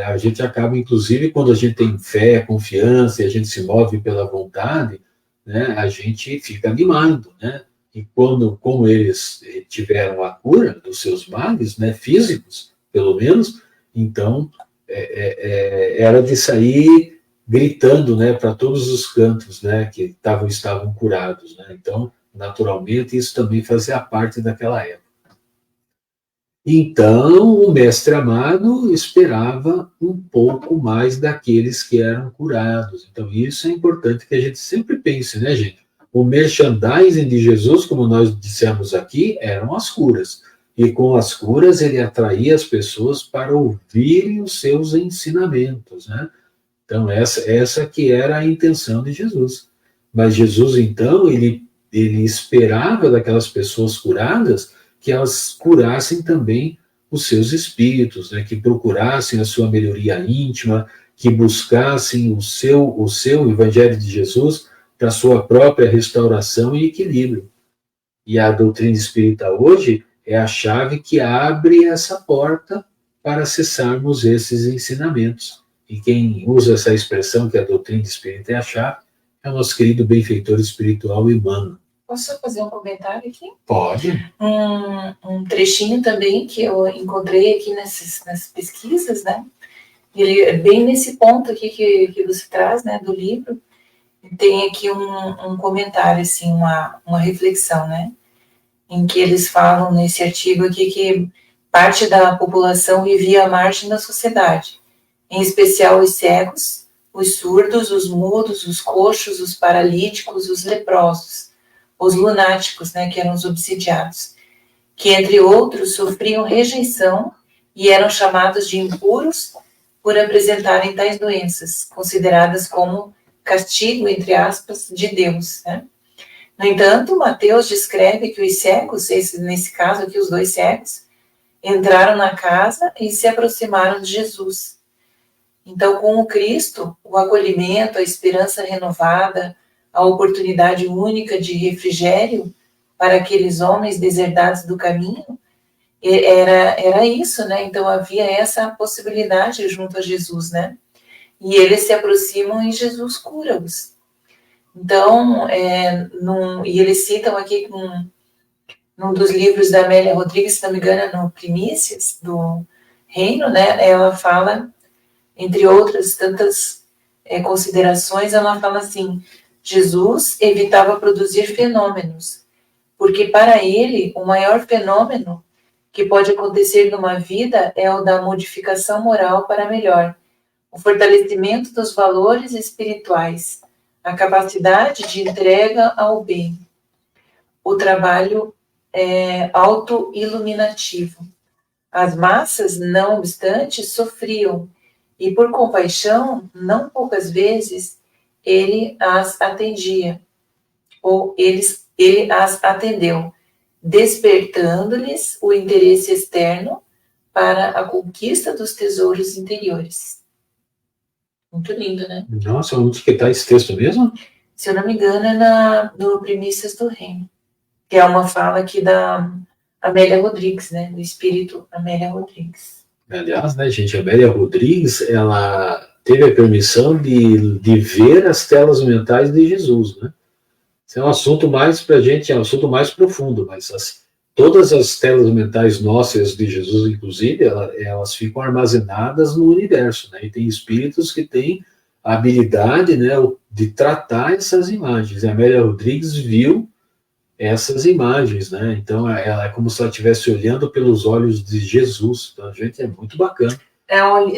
a gente acaba, inclusive, quando a gente tem fé, confiança, e a gente se move pela vontade, né? A gente fica animado, né? E como eles tiveram a cura dos seus males, né? Físicos, pelo menos, então era de sair gritando, né, para todos os cantos, né, que estavam curados, né? Então, naturalmente, isso também fazia parte daquela época. Então, o mestre amado esperava um pouco mais daqueles que eram curados. Então, isso é importante que a gente sempre pense, né, gente? O merchandising de Jesus, como nós dissemos aqui, eram as curas. E com as curas, ele atraía as pessoas para ouvirem os seus ensinamentos, né? Então, essa que era a intenção de Jesus. Mas Jesus, então, ele esperava daquelas pessoas curadas que elas curassem também os seus espíritos, né? Que procurassem a sua melhoria íntima, que buscassem o seu Evangelho de Jesus para a sua própria restauração e equilíbrio. E a doutrina espírita hoje é a chave que abre essa porta para acessarmos esses ensinamentos. E quem usa essa expressão que a doutrina espírita é a chave é o nosso querido benfeitor espiritual Emmanuel. Posso fazer um comentário aqui? Pode. Um trechinho também que eu encontrei aqui nas pesquisas, né? Ele é bem nesse ponto aqui que você traz, né, do livro. Tem aqui um comentário, assim, uma reflexão, né? Em que eles falam nesse artigo aqui que parte da população vivia à margem da sociedade, em especial os cegos, os surdos, os mudos, os coxos, os paralíticos, os leprosos, os lunáticos, né, que eram os obsidiados, que, entre outros, sofriam rejeição e eram chamados de impuros por apresentarem tais doenças, consideradas como castigo, entre aspas, de Deus, né? No entanto, Mateus descreve que os cegos, nesse caso aqui, os dois cegos, entraram na casa e se aproximaram de Jesus. Então, com o Cristo, o acolhimento, a esperança renovada, a oportunidade única de refrigério para aqueles homens deserdados do caminho, era isso, né? Então, havia essa possibilidade junto a Jesus, né? E eles se aproximam e Jesus cura-os. Então, e eles citam aqui num dos livros da Amélia Rodrigues, se não me engano, no Primícias do Reino, né? Ela fala, entre outras tantas considerações, ela fala assim: Jesus evitava produzir fenômenos, porque para ele o maior fenômeno que pode acontecer numa vida é o da modificação moral para melhor, o fortalecimento dos valores espirituais, a capacidade de entrega ao bem, o trabalho auto-iluminativo. As massas, não obstante, sofriam, e por compaixão, não poucas vezes, ele as atendia, ou ele as atendeu, despertando-lhes o interesse externo para a conquista dos tesouros interiores. Muito lindo, né? Nossa, onde que está esse texto mesmo? Se eu não me engano, é no Primícias do Reino, que é uma fala aqui da Amélia Rodrigues, né? Do espírito Amélia Rodrigues. Aliás, né, gente, a Amélia Rodrigues, ela teve a permissão de ver as telas mentais de Jesus, né? Esse é um assunto mais, para a gente, é um assunto mais profundo, mas todas as telas mentais nossas de Jesus, inclusive, elas ficam armazenadas no universo, né? E tem espíritos que têm a habilidade, né, de tratar essas imagens. E a Amélia Rodrigues viu essas imagens, né? Então, ela é como se ela estivesse olhando pelos olhos de Jesus. Então, gente, é muito bacana.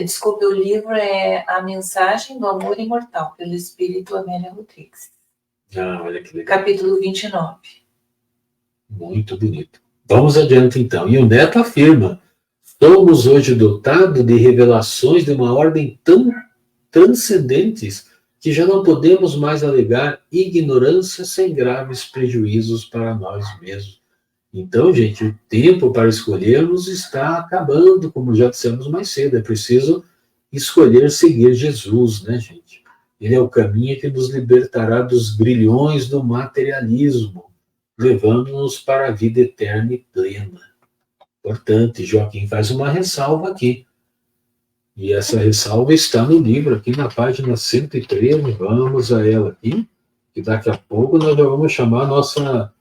Desculpe, o livro é A Mensagem do Amor Imortal, pelo espírito Amélia Rodrigues. Ah, olha que legal. Capítulo 29. Muito bonito. Vamos adiante, então. E o Neto afirma: somos hoje dotados de revelações de uma ordem tão transcendentes que já não podemos mais alegar ignorância sem graves prejuízos para nós mesmos. Então, gente, o tempo para escolhermos está acabando, como já dissemos mais cedo. É preciso escolher seguir Jesus, né, gente? Ele é o caminho que nos libertará dos grilhões do materialismo, levando-nos para a vida eterna e plena. Importante, Joaquim faz uma ressalva aqui. E essa ressalva está no livro, aqui na página 113. Vamos a ela aqui, que daqui a pouco nós já vamos chamar a nossa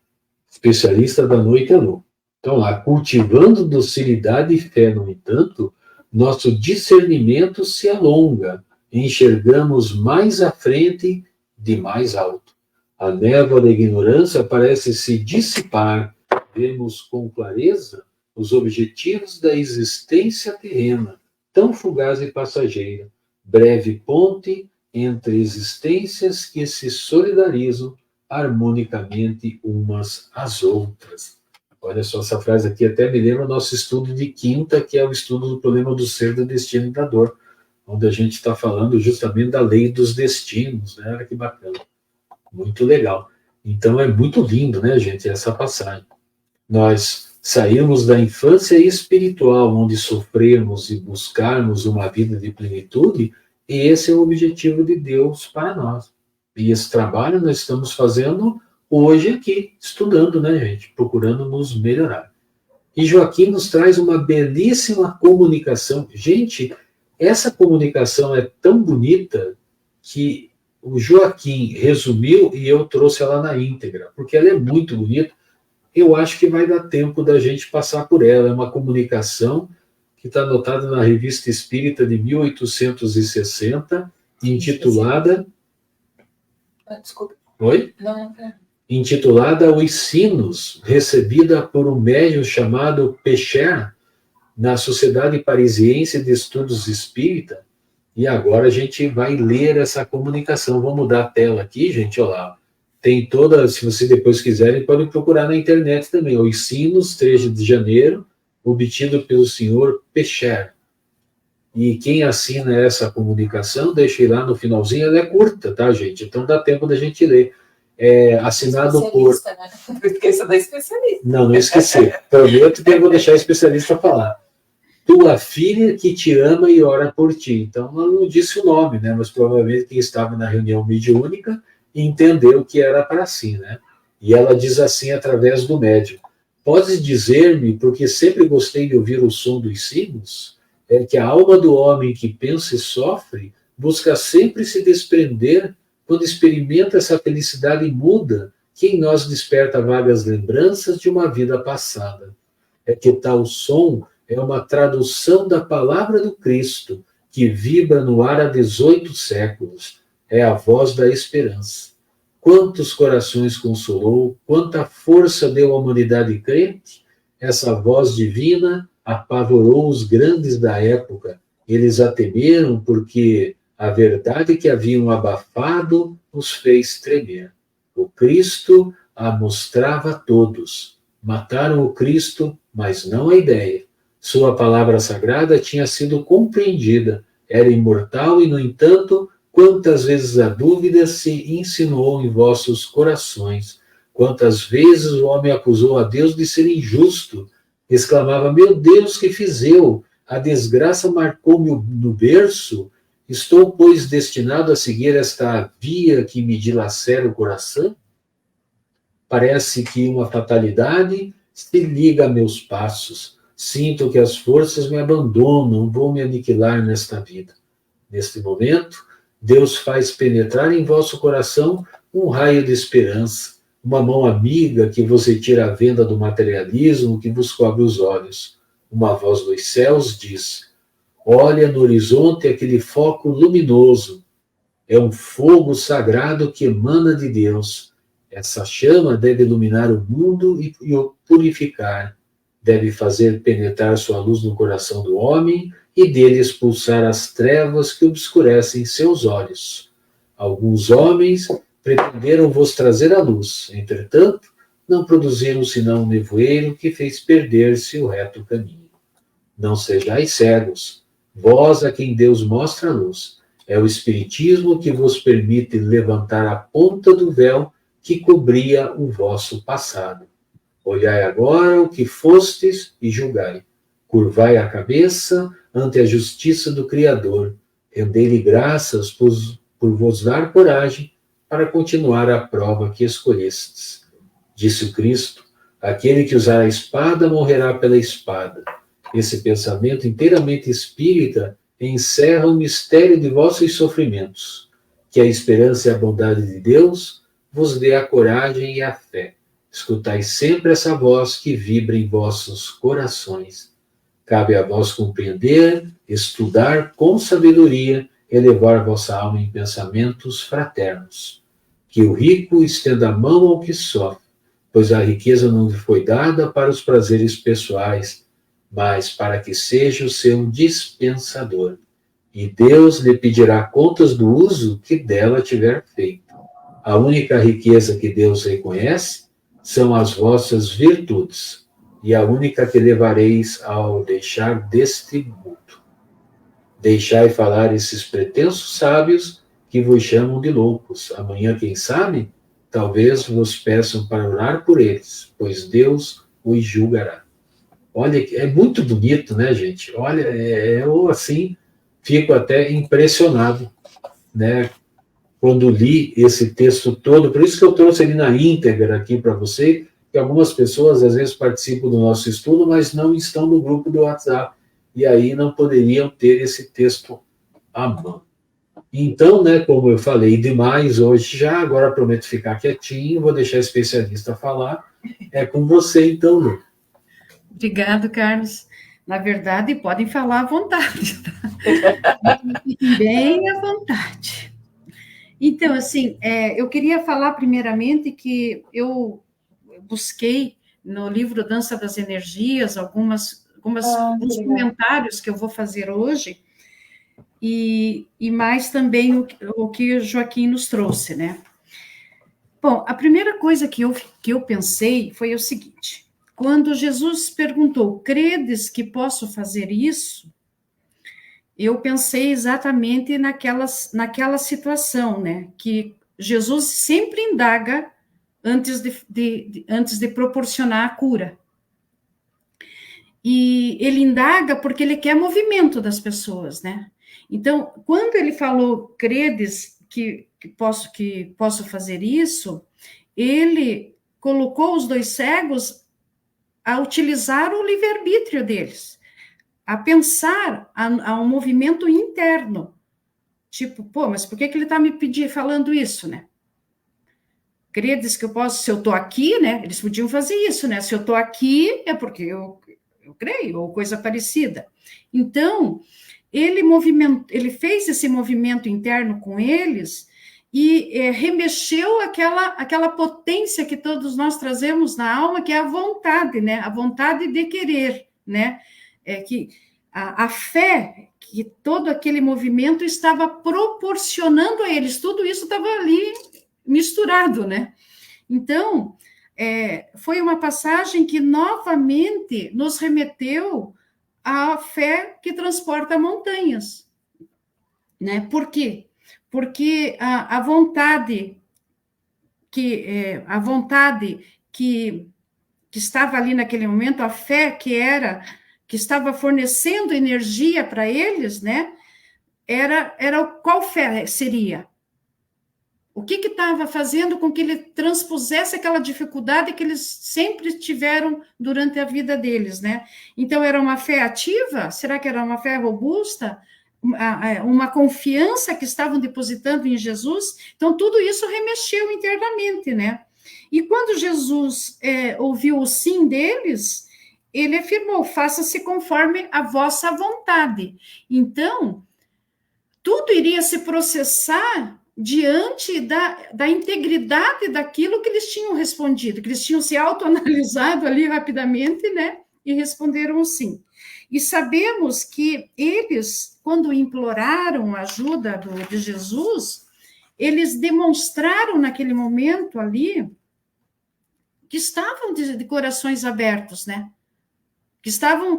especialista da noite, Elô. Então lá, cultivando docilidade e fé, no entanto, nosso discernimento se alonga, enxergamos mais à frente de mais alto. A névoa da ignorância parece se dissipar, vemos com clareza os objetivos da existência terrena, tão fugaz e passageira, breve ponte entre existências que se solidarizam harmonicamente umas às outras. Olha só, essa frase aqui até me lembra o nosso estudo de quinta, que é o estudo do problema do ser, do destino e da dor, onde a gente está falando justamente da lei dos destinos, né? Olha que bacana, muito legal. Então é muito lindo, né, gente, essa passagem. Nós saímos da infância espiritual, onde sofremos e buscarmos uma vida de plenitude, e esse é o objetivo de Deus para nós. E esse trabalho nós estamos fazendo hoje aqui, estudando, né, gente? Procurando nos melhorar. E Joaquim nos traz uma belíssima comunicação. Gente, essa comunicação é tão bonita que o Joaquim resumiu e eu trouxe ela na íntegra, porque ela é muito bonita. Eu acho que vai dar tempo da gente passar por ela. É uma comunicação que está anotada na Revista Espírita de 1860, intitulada... Desculpa. Oi? Não. Intitulada Os Sinos, recebida por um médium chamado Pécher, na Sociedade Parisiense de Estudos Espírita. E agora a gente vai ler essa comunicação. Vou mudar a tela aqui, gente, olha lá. Tem toda, se vocês depois quiserem, podem procurar na internet também. Os Sinos, 3 de janeiro, obtido pelo senhor Pécher. E quem assina essa comunicação, deixei lá no finalzinho, ela é curta, tá, gente? Então dá tempo da gente ler. É assinado por... Né? Não esqueça da especialista. Não esqueci. Prometo que eu vou deixar a especialista falar. Tua filha que te ama e ora por ti. Então, ela não disse o nome, né? Mas provavelmente quem estava na reunião mediúnica entendeu que era para si, né? E ela diz assim através do médium: podes dizer-me, porque sempre gostei de ouvir o som dos sinos, que a alma do homem que pensa e sofre busca sempre se desprender quando experimenta essa felicidade muda, que em nós desperta vagas lembranças de uma vida passada. É que tal som é uma tradução da palavra do Cristo, que vibra no ar há 18 séculos. É a voz da esperança. Quantos corações consolou, quanta força deu à humanidade crente, essa voz divina apavorou os grandes da época. Eles a temeram porque a verdade que haviam abafado os fez tremer. O Cristo a mostrava a todos. Mataram o Cristo, mas não a ideia. Sua palavra sagrada tinha sido compreendida. Era imortal e, no entanto, quantas vezes a dúvida se insinuou em vossos corações. Quantas vezes o homem acusou a Deus de ser injusto. Exclamava: meu Deus, que fiz eu? A desgraça marcou-me no berço. Estou, pois, destinado a seguir esta via que me dilacera o coração? Parece que uma fatalidade se liga a meus passos. Sinto que as forças me abandonam, vou me aniquilar nesta vida. Neste momento, Deus faz penetrar em vosso coração um raio de esperança, uma mão amiga que vos retira a venda do materialismo que vos cobre os olhos. Uma voz dos céus diz: olha no horizonte aquele foco luminoso. É um fogo sagrado que emana de Deus. Essa chama deve iluminar o mundo e o purificar. Deve fazer penetrar sua luz no coração do homem e dele expulsar as trevas que obscurecem seus olhos. Alguns homens pretenderam vos trazer a luz, entretanto, não produziram senão um nevoeiro que fez perder-se o reto caminho. Não sejais cegos, vós a quem Deus mostra a luz. É o Espiritismo que vos permite levantar a ponta do véu que cobria o vosso passado. Olhai agora o que fostes e julgai. Curvai a cabeça ante a justiça do Criador. Rendei-lhe graças, por vos dar coragem para continuar a prova que escolhestes. Disse o Cristo: aquele que usar a espada morrerá pela espada. Esse pensamento inteiramente espírita encerra o mistério de vossos sofrimentos. Que a esperança e a bondade de Deus vos dê a coragem e a fé. Escutai sempre essa voz que vibra em vossos corações. Cabe a vós compreender, estudar com sabedoria, elevar vossa alma em pensamentos fraternos. Que o rico estenda a mão ao que sofre, pois a riqueza não lhe foi dada para os prazeres pessoais, mas para que seja o seu dispensador. E Deus lhe pedirá contas do uso que dela tiver feito. A única riqueza que Deus reconhece são as vossas virtudes, e a única que levareis ao deixar deste mundo. Deixai falar esses pretensos sábios que vos chamam de loucos. Amanhã, quem sabe, talvez vos peçam para orar por eles, pois Deus os julgará. Olha, é muito bonito, né, gente? Olha, eu, assim, fico até impressionado, né, quando li esse texto todo. Por isso que eu trouxe ele na íntegra aqui para você, que algumas pessoas, às vezes, participam do nosso estudo, mas não estão no grupo do WhatsApp, e aí não poderiam ter esse texto à mão. Então, né, como eu falei demais hoje já, agora prometo ficar quietinho, vou deixar a especialista falar. É com você, então, Lu. Obrigado, Carlos. Na verdade, podem falar à vontade, tá? Bem à vontade. Então, assim, eu queria falar primeiramente que eu busquei no livro Dança das Energias alguns comentários que eu vou fazer hoje, e mais também o que o Joaquim nos trouxe, né? Bom, a primeira coisa que eu pensei foi o seguinte: quando Jesus perguntou, credes que posso fazer isso? Eu pensei exatamente naquela situação, né? Que Jesus sempre indaga antes de proporcionar a cura. E ele indaga porque ele quer movimento das pessoas, né? Então, quando ele falou, credes que posso fazer isso, ele colocou os dois cegos a utilizar o livre-arbítrio deles, a pensar a um movimento interno. Tipo, pô, mas por que ele está me falando isso, né? Credes que eu posso, se eu estou aqui, né? Eles podiam fazer isso, né? Se eu estou aqui, é porque eu creio, ou coisa parecida. Então, ele fez esse movimento interno com eles e remexeu aquela potência que todos nós trazemos na alma, que é a vontade, né? A vontade de querer, né? Que a fé, que todo aquele movimento estava proporcionando a eles, tudo isso estava ali misturado, né? Então, foi uma passagem que novamente nos remeteu à fé que transporta montanhas, né? Por quê? Porque a vontade que estava ali naquele momento, a fé que estava fornecendo energia para eles, né? Qual fé seria? O que estava fazendo com que ele transpusesse aquela dificuldade que eles sempre tiveram durante a vida deles, né? Então, era uma fé ativa? Será que era uma fé robusta? Uma confiança que estavam depositando em Jesus? Então, tudo isso remexeu internamente, né? E quando Jesus ouviu o sim deles, ele afirmou, faça-se conforme a vossa vontade. Então, tudo iria se processar diante da integridade daquilo que eles tinham respondido, que eles tinham se autoanalisado ali rapidamente, né? E responderam sim. E sabemos que eles, quando imploraram a ajuda de Jesus, eles demonstraram naquele momento ali que estavam de corações abertos, né? Que estavam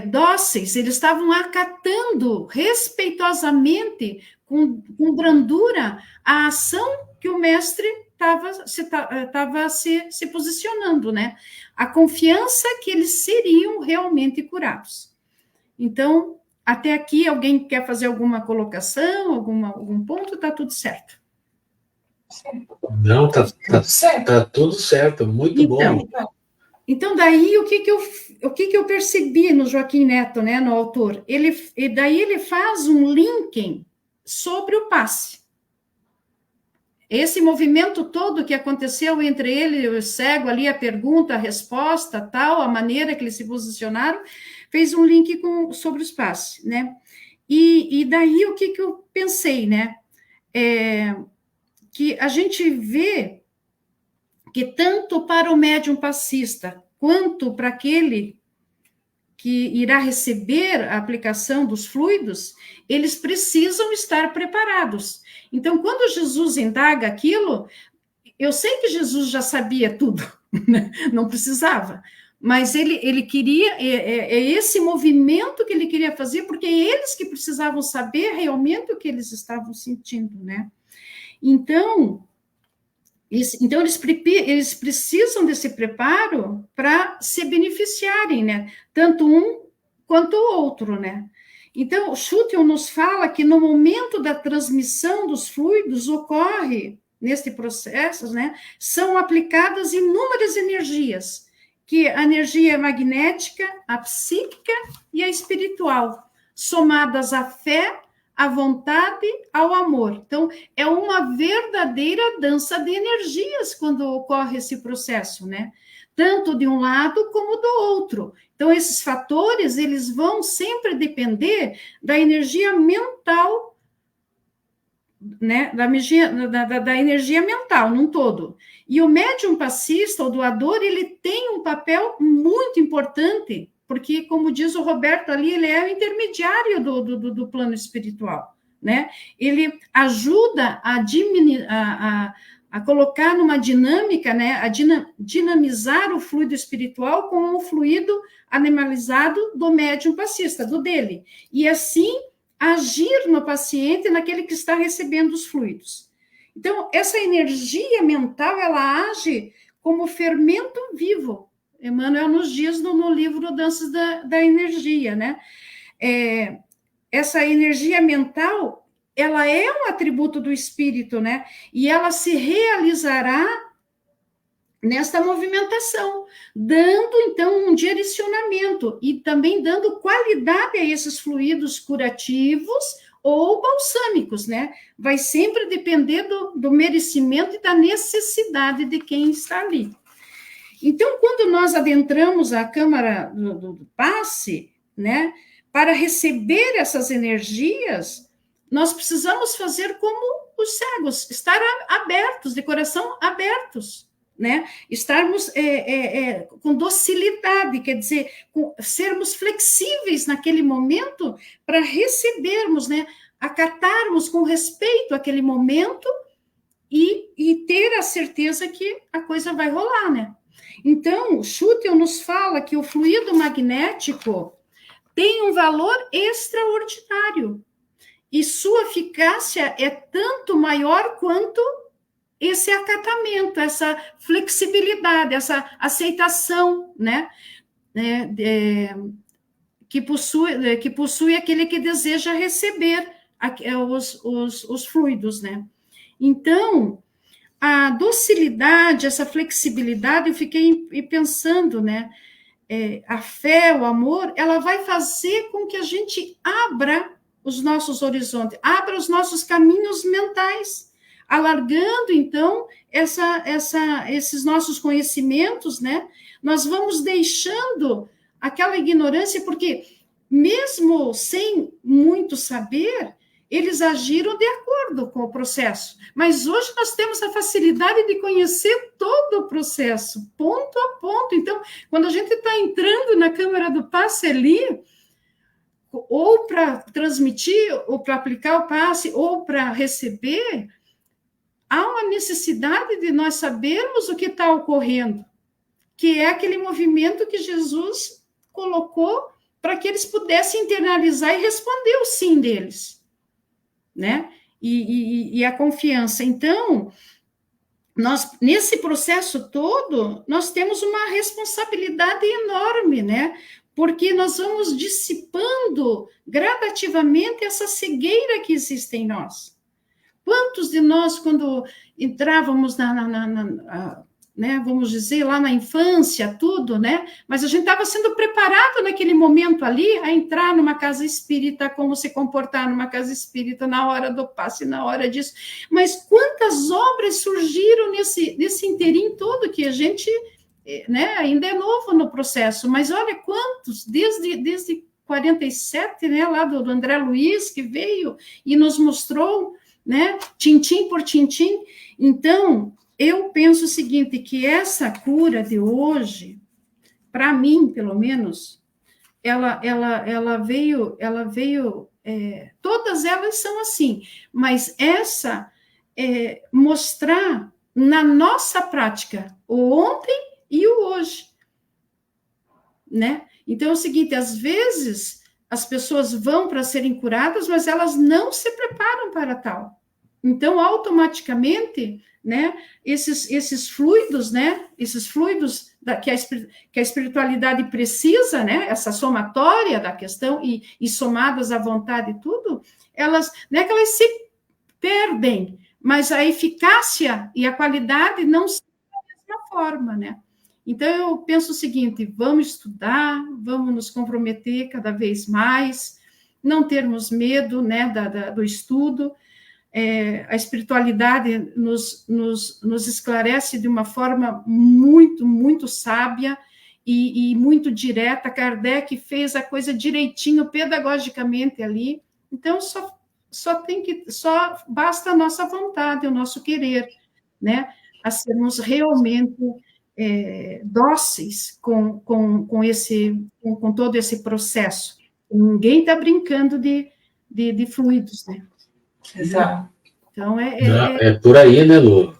dóceis, eles estavam acatando respeitosamente, com brandura, a ação que o mestre estava se posicionando, né? A confiança que eles seriam realmente curados. Então, Até aqui, alguém quer fazer alguma colocação, algum ponto? Está tudo certo. Não, tá tudo certo, muito Então, bom. Então, daí, o que eu percebi no Joaquim Neto, né, no autor? Daí ele faz um linking sobre o passe. Esse movimento todo que aconteceu entre ele e o cego ali, a pergunta, a resposta, tal, a maneira que eles se posicionaram, fez um link sobre os passes, né? E daí, o que eu pensei, né? Que a gente vê que tanto para o médium passista, quanto para aquele que irá receber a aplicação dos fluidos, eles precisam estar preparados. Então, quando Jesus indaga aquilo, eu sei que Jesus já sabia tudo, né? Não precisava, mas ele queria, esse movimento que ele queria fazer, porque eles que precisavam saber realmente o que eles estavam sentindo, né? Então eles precisam desse preparo para se beneficiarem, né? Tanto um quanto o outro, né? Então, Schutel nos fala que no momento da transmissão dos fluidos ocorre, neste processo, né? São aplicadas inúmeras energias, que a energia magnética, a psíquica e a espiritual, somadas à fé, à vontade, ao amor. Então, é uma verdadeira dança de energias quando ocorre esse processo, né? Tanto de um lado como do outro. Então, esses fatores, eles vão sempre depender da energia mental, né? Da energia mental, num todo. E o médium passista, o doador, ele tem um papel muito importante, porque, como diz o Roberto ali, ele é o intermediário do plano espiritual, né? Ele ajuda a colocar numa dinâmica, né? A dinamizar o fluido espiritual com o fluido animalizado do médium passista, do dele. E assim, agir no paciente, naquele que está recebendo os fluidos. Então, essa energia mental, ela age como fermento vivo. Emmanuel nos diz no livro Danças da Energia, né? Essa energia mental, ela é um atributo do espírito, né? E ela se realizará nesta movimentação, dando, então, um direcionamento e também dando qualidade a esses fluidos curativos ou balsâmicos, né? Vai sempre depender do merecimento e da necessidade de quem está ali. Então, quando nós adentramos a câmara do passe, né, para receber essas energias, nós precisamos fazer como os cegos, estar abertos, de coração abertos, né? Estarmos com docilidade, quer dizer, sermos flexíveis naquele momento para recebermos, né? Acatarmos com respeito aquele momento e ter a certeza que a coisa vai rolar, né? Então, Schutel nos fala que o fluido magnético tem um valor extraordinário e sua eficácia é tanto maior quanto esse acatamento, essa flexibilidade, essa aceitação, né? Que possui aquele que deseja receber os fluidos, né? Então, a docilidade, essa flexibilidade, eu fiquei pensando, né? A fé, o amor, ela vai fazer com que a gente abra os nossos horizontes, abra os nossos caminhos mentais, alargando, então, esses nossos conhecimentos, né? Nós vamos deixando aquela ignorância, porque mesmo sem muito saber, eles agiram de acordo com o processo. Mas hoje nós temos a facilidade de conhecer todo o processo, ponto a ponto. Então, quando a gente está entrando na câmara do passe ali, ou para transmitir, ou para aplicar o passe, ou para receber, há uma necessidade de nós sabermos o que está ocorrendo, que é aquele movimento que Jesus colocou para que eles pudessem internalizar e responder o sim deles, né? E a confiança. Então, nós, nesse processo todo, nós temos uma responsabilidade enorme, né? porque nós vamos dissipando gradativamente essa cegueira que existe em nós. Quantos de nós, quando entrávamos né, vamos dizer, lá na infância, tudo, né? Mas a gente estava sendo preparado naquele momento ali a entrar numa casa espírita, como se comportar numa casa espírita na hora do passe, na hora disso. Mas quantas obras surgiram nesse inteirinho todo que a gente, né, ainda é novo no processo, mas olha quantos, desde 47, né, lá do André Luiz, que veio e nos mostrou, né, tintim por tintim. Então, eu penso o seguinte, que essa cura de hoje, para mim, pelo menos, ela veio, todas elas são assim, mas essa mostrar na nossa prática o ontem e o hoje, né? Então é o seguinte, às vezes as pessoas vão para serem curadas, mas elas não se preparam para tal. Então, automaticamente, né, esses fluidos, né, que a espiritualidade precisa, né, essa somatória da questão e somadas à vontade e tudo, elas, não é que elas se perdem, mas a eficácia e a qualidade não são da mesma forma, né? Então, eu penso o seguinte, vamos estudar, vamos nos comprometer cada vez mais, não termos medo, né, do estudo. A espiritualidade nos esclarece de uma forma muito, muito sábia e muito direta. Kardec fez a coisa direitinho, pedagogicamente ali. Então, só basta a nossa vontade, o nosso querer, né, a sermos realmente dóceis com todo esse processo. Ninguém está brincando de fluidos, né? Exato. Então, é por aí, né, Lu?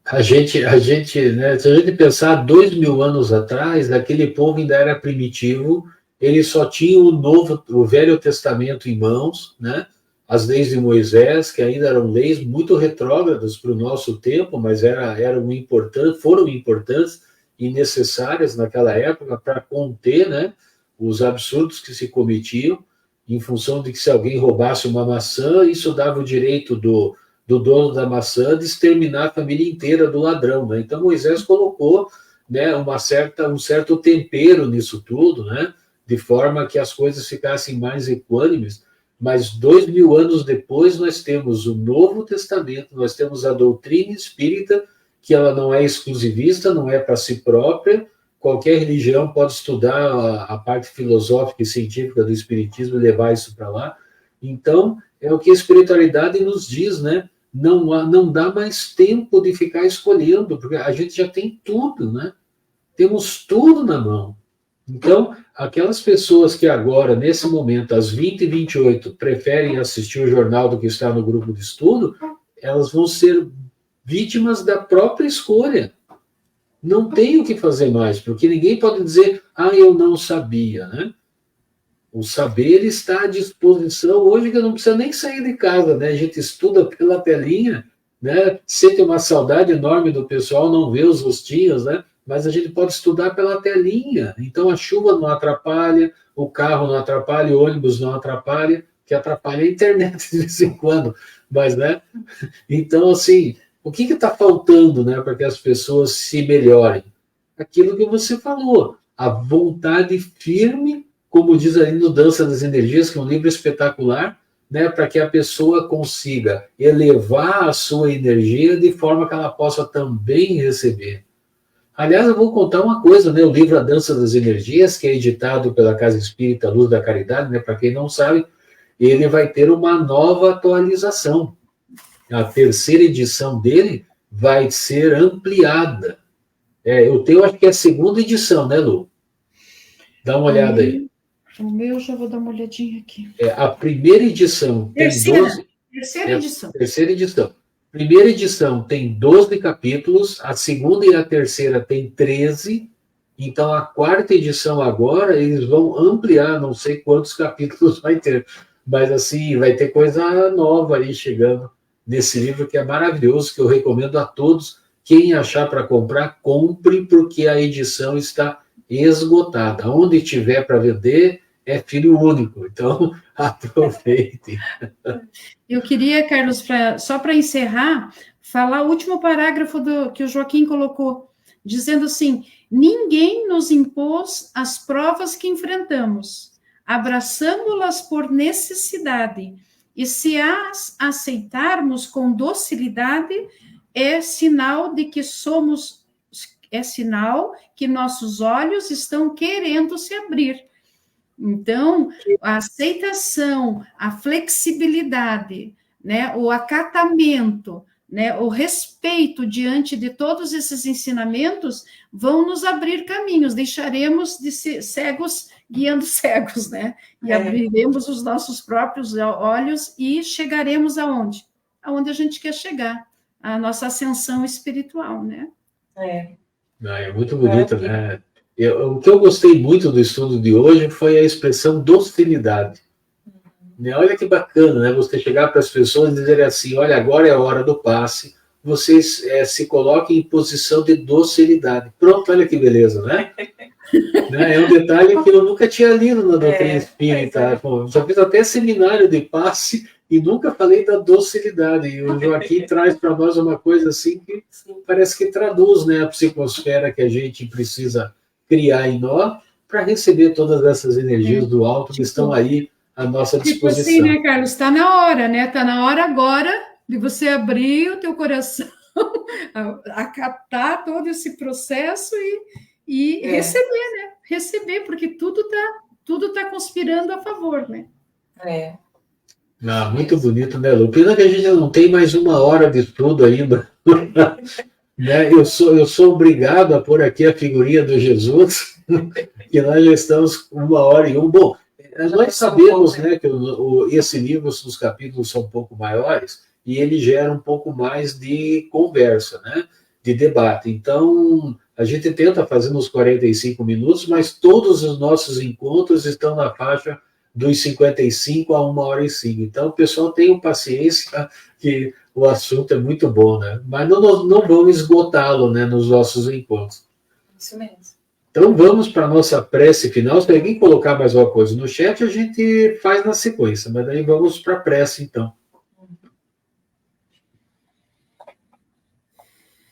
A gente, né, se a gente pensar 2000 anos atrás, aquele povo ainda era primitivo, ele só tinha o Velho Testamento em mãos, né? As leis de Moisés, que ainda eram leis muito retrógradas para o nosso tempo, mas foram importantes e necessárias naquela época para conter, né, os absurdos que se cometiam, em função de que se alguém roubasse uma maçã, isso dava o direito do dono da maçã de exterminar a família inteira do ladrão, né? Então Moisés colocou, né, um certo tempero nisso tudo, né, de forma que as coisas ficassem mais equânimes. Mas 2000 anos depois nós temos o Novo Testamento, nós temos a doutrina espírita, que ela não é exclusivista, não é para si própria. Qualquer religião pode estudar a parte filosófica e científica do espiritismo e levar isso para lá. Então, é o que a espiritualidade nos diz, né? Não dá mais tempo de ficar escolhendo, porque a gente já tem tudo, né? Temos tudo na mão. Então, aquelas pessoas que agora, nesse momento, às 20h28, preferem assistir o jornal do que estar no grupo de estudo, elas vão ser vítimas da própria escolha. Não tem o que fazer mais, porque ninguém pode dizer, eu não sabia, né? O saber está à disposição hoje, que eu não precisa nem sair de casa, né? A gente estuda pela telinha, né? Sente uma saudade enorme do pessoal, não vê os rostinhos, né? Mas a gente pode estudar pela telinha. Então a chuva não atrapalha, o carro não atrapalha, o ônibus não atrapalha, que atrapalha a internet de vez em quando. Mas, né? Então, assim, o que está faltando, né, para que as pessoas se melhorem? Aquilo que você falou, a vontade firme, como diz ali no Dança das Energias, que é um livro espetacular, né, para que a pessoa consiga elevar a sua energia de forma que ela possa também receber. Aliás, eu vou contar uma coisa, né? O livro A Dança das Energias, que é editado pela Casa Espírita Luz da Caridade, né? Para quem não sabe, ele vai ter uma nova atualização. A terceira edição dele vai ser ampliada. Eu tenho, acho que é a segunda edição, né, Lu? Dá uma olhada aí. O meu, já vou dar uma olhadinha aqui. A primeira edição tem 12... Terceira edição. Terceira edição. Primeira edição tem 12 capítulos, a segunda e a terceira tem 13, então a quarta edição agora eles vão ampliar, não sei quantos capítulos vai ter, mas assim, vai ter coisa nova aí chegando nesse livro que é maravilhoso, que eu recomendo a todos. Quem achar para comprar, compre, porque a edição está esgotada. Onde tiver para vender, é filho único. Então, aproveite. Eu queria, Carlos, só para encerrar, falar o último parágrafo que o Joaquim colocou, dizendo assim: ninguém nos impôs as provas que enfrentamos, abraçamo-las por necessidade, e se as aceitarmos com docilidade, é sinal que nossos olhos estão querendo se abrir. Então, a aceitação, a flexibilidade, né, o acatamento, né, o respeito diante de todos esses ensinamentos vão nos abrir caminhos, deixaremos de ser cegos guiando cegos, né? E abriremos os nossos próprios olhos e chegaremos aonde? Aonde a gente quer chegar, a nossa ascensão espiritual, né? É muito bonito, né? O que eu gostei muito do estudo de hoje foi a expressão docilidade. Olha que bacana, né? Você chegar para as pessoas e dizer assim: olha, agora é a hora do passe, vocês se coloquem em posição de docilidade. Pronto, olha que beleza, né? É um detalhe que eu nunca tinha lido na doutrina espírita. Já fiz até seminário de passe e nunca falei da docilidade. E o Joaquim traz para nós uma coisa assim que parece que traduz, né, a psicosfera que a gente precisa criar em nós para receber todas essas energias do alto que estão aí à nossa disposição. Tipo assim, né, Carlos? Está na hora, né? Está na hora agora de você abrir o teu coração, acatar todo esse processo e receber, né? Receber, porque tudo tá conspirando a favor, né? Muito bonito, né, Lu? Pena que a gente não tem mais 1 hora de estudo ainda. Né? Eu sou obrigado a pôr aqui a figurinha do Jesus, que nós já estamos com 1h01. Bom, nós sabemos, né, que esse livro, os capítulos são um pouco maiores, e ele gera um pouco mais de conversa, né, de debate. Então, a gente tenta fazer nos 45 minutos, mas todos os nossos encontros estão na faixa dos 55 a 1h05. Então, o pessoal tenha paciência, que o assunto é muito bom, né? Mas não vamos esgotá-lo, né, nos nossos encontros. Isso mesmo. Então, vamos para a nossa prece final. Se alguém colocar mais uma coisa no chat, a gente faz na sequência. Mas daí vamos para a prece, então.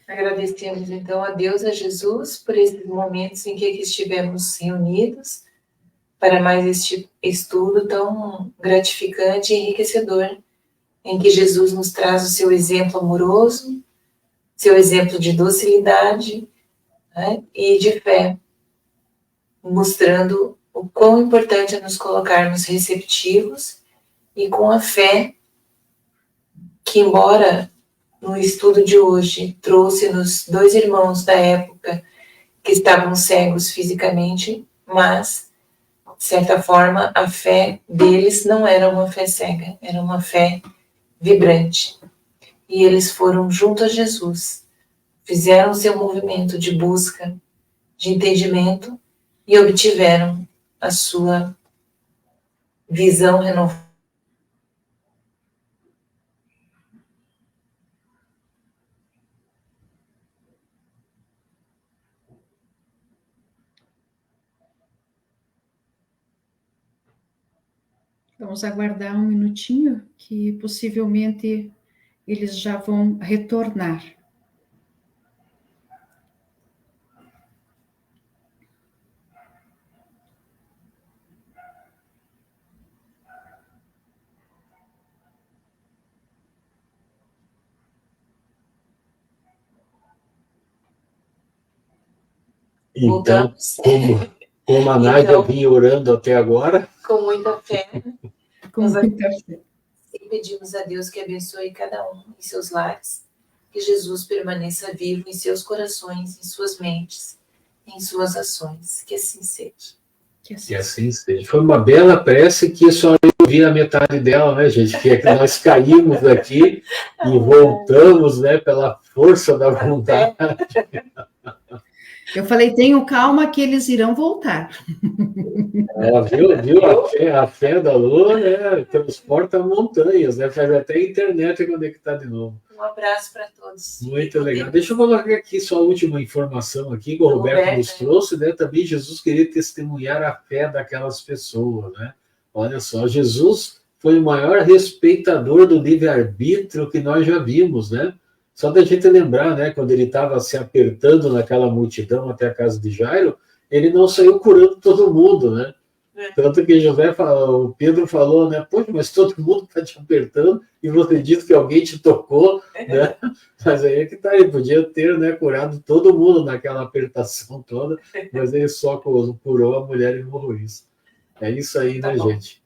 Agradecemos, então, a Deus, a Jesus, por esses momentos em que estivemos reunidos para mais este estudo tão gratificante e enriquecedor, em que Jesus nos traz o seu exemplo amoroso, seu exemplo de docilidade, né, e de fé, mostrando o quão importante é nos colocarmos receptivos e com a fé que, embora no estudo de hoje trouxe-nos 2 irmãos da época que estavam cegos fisicamente, mas, de certa forma, a fé deles não era uma fé cega, era uma fé vibrante. E eles foram junto a Jesus, fizeram seu movimento de busca, de entendimento e obtiveram a sua visão renovada. Vamos aguardar um minutinho, que possivelmente eles já vão retornar. Então, como a Nádia vinha orando até agora... Com muita fé, fé. E pedimos a Deus que abençoe cada um em seus lares, que Jesus permaneça vivo em seus corações, em suas mentes, em suas ações. Que assim seja. Que assim seja. Foi uma bela prece que só eu vi a metade dela, né, gente? Que é que nós caímos aqui e voltamos, né, pela força da vontade. Eu falei, tenham calma que eles irão voltar. Viu? A fé da Lua, né, transporta montanhas, né? Faz até a internet conectar de novo. Um abraço para todos. Muito legal. Deixa eu colocar aqui só a última informação aqui que o Roberto nos trouxe, né? Também Jesus queria testemunhar a fé daquelas pessoas, né? Olha só, Jesus foi o maior respeitador do livre-arbítrio que nós já vimos, né? Só da gente lembrar, né? Quando ele estava se apertando naquela multidão até a casa de Jairo, ele não saiu curando todo mundo, né? Tanto que o Pedro falou, né? Poxa, mas todo mundo está te apertando e você disse que alguém te tocou, né? Mas aí é que tá, ele podia ter, né, curado todo mundo naquela apertação toda, mas ele só curou a mulher hemorroísta. É isso aí, né, gente?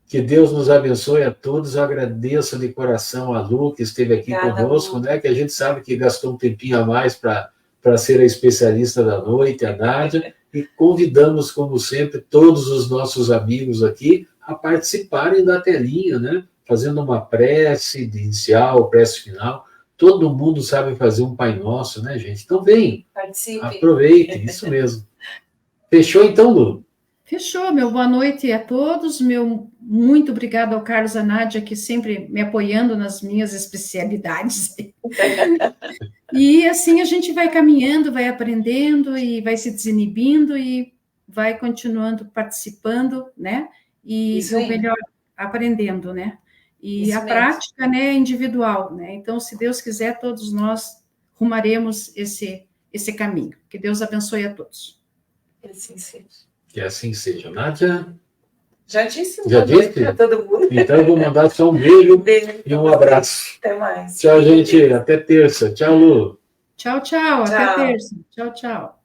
Que Deus nos abençoe a todos. Eu agradeço de coração a Lu, que esteve aqui conosco, né? Que a gente sabe que gastou um tempinho a mais para ser a especialista da noite, a Nádia. E convidamos, como sempre, todos os nossos amigos aqui a participarem da telinha, né? Fazendo uma prece inicial, prece final. Todo mundo sabe fazer um Pai Nosso, né, gente? Então vem, aproveitem, isso mesmo. Fechou então, Lu? Fechou, meu boa noite a todos, meu muito obrigado ao Carlos e à Nádia, que sempre me apoiando nas minhas especialidades. E assim a gente vai caminhando, vai aprendendo e vai se desinibindo e vai continuando participando, né? E o melhor, aprendendo, né? E isso a mesmo. Prática, né, é individual, né? Então, se Deus quiser, todos nós rumaremos esse caminho. Que Deus abençoe a todos. Que assim seja. Que assim seja. Nádia? Já disse. Já disse? Para todo mundo. Então eu vou mandar só um beijo e um abraço. Até mais. Tchau, gente. Até terça. Tchau, Lu. Tchau, tchau. Até terça. Tchau, tchau.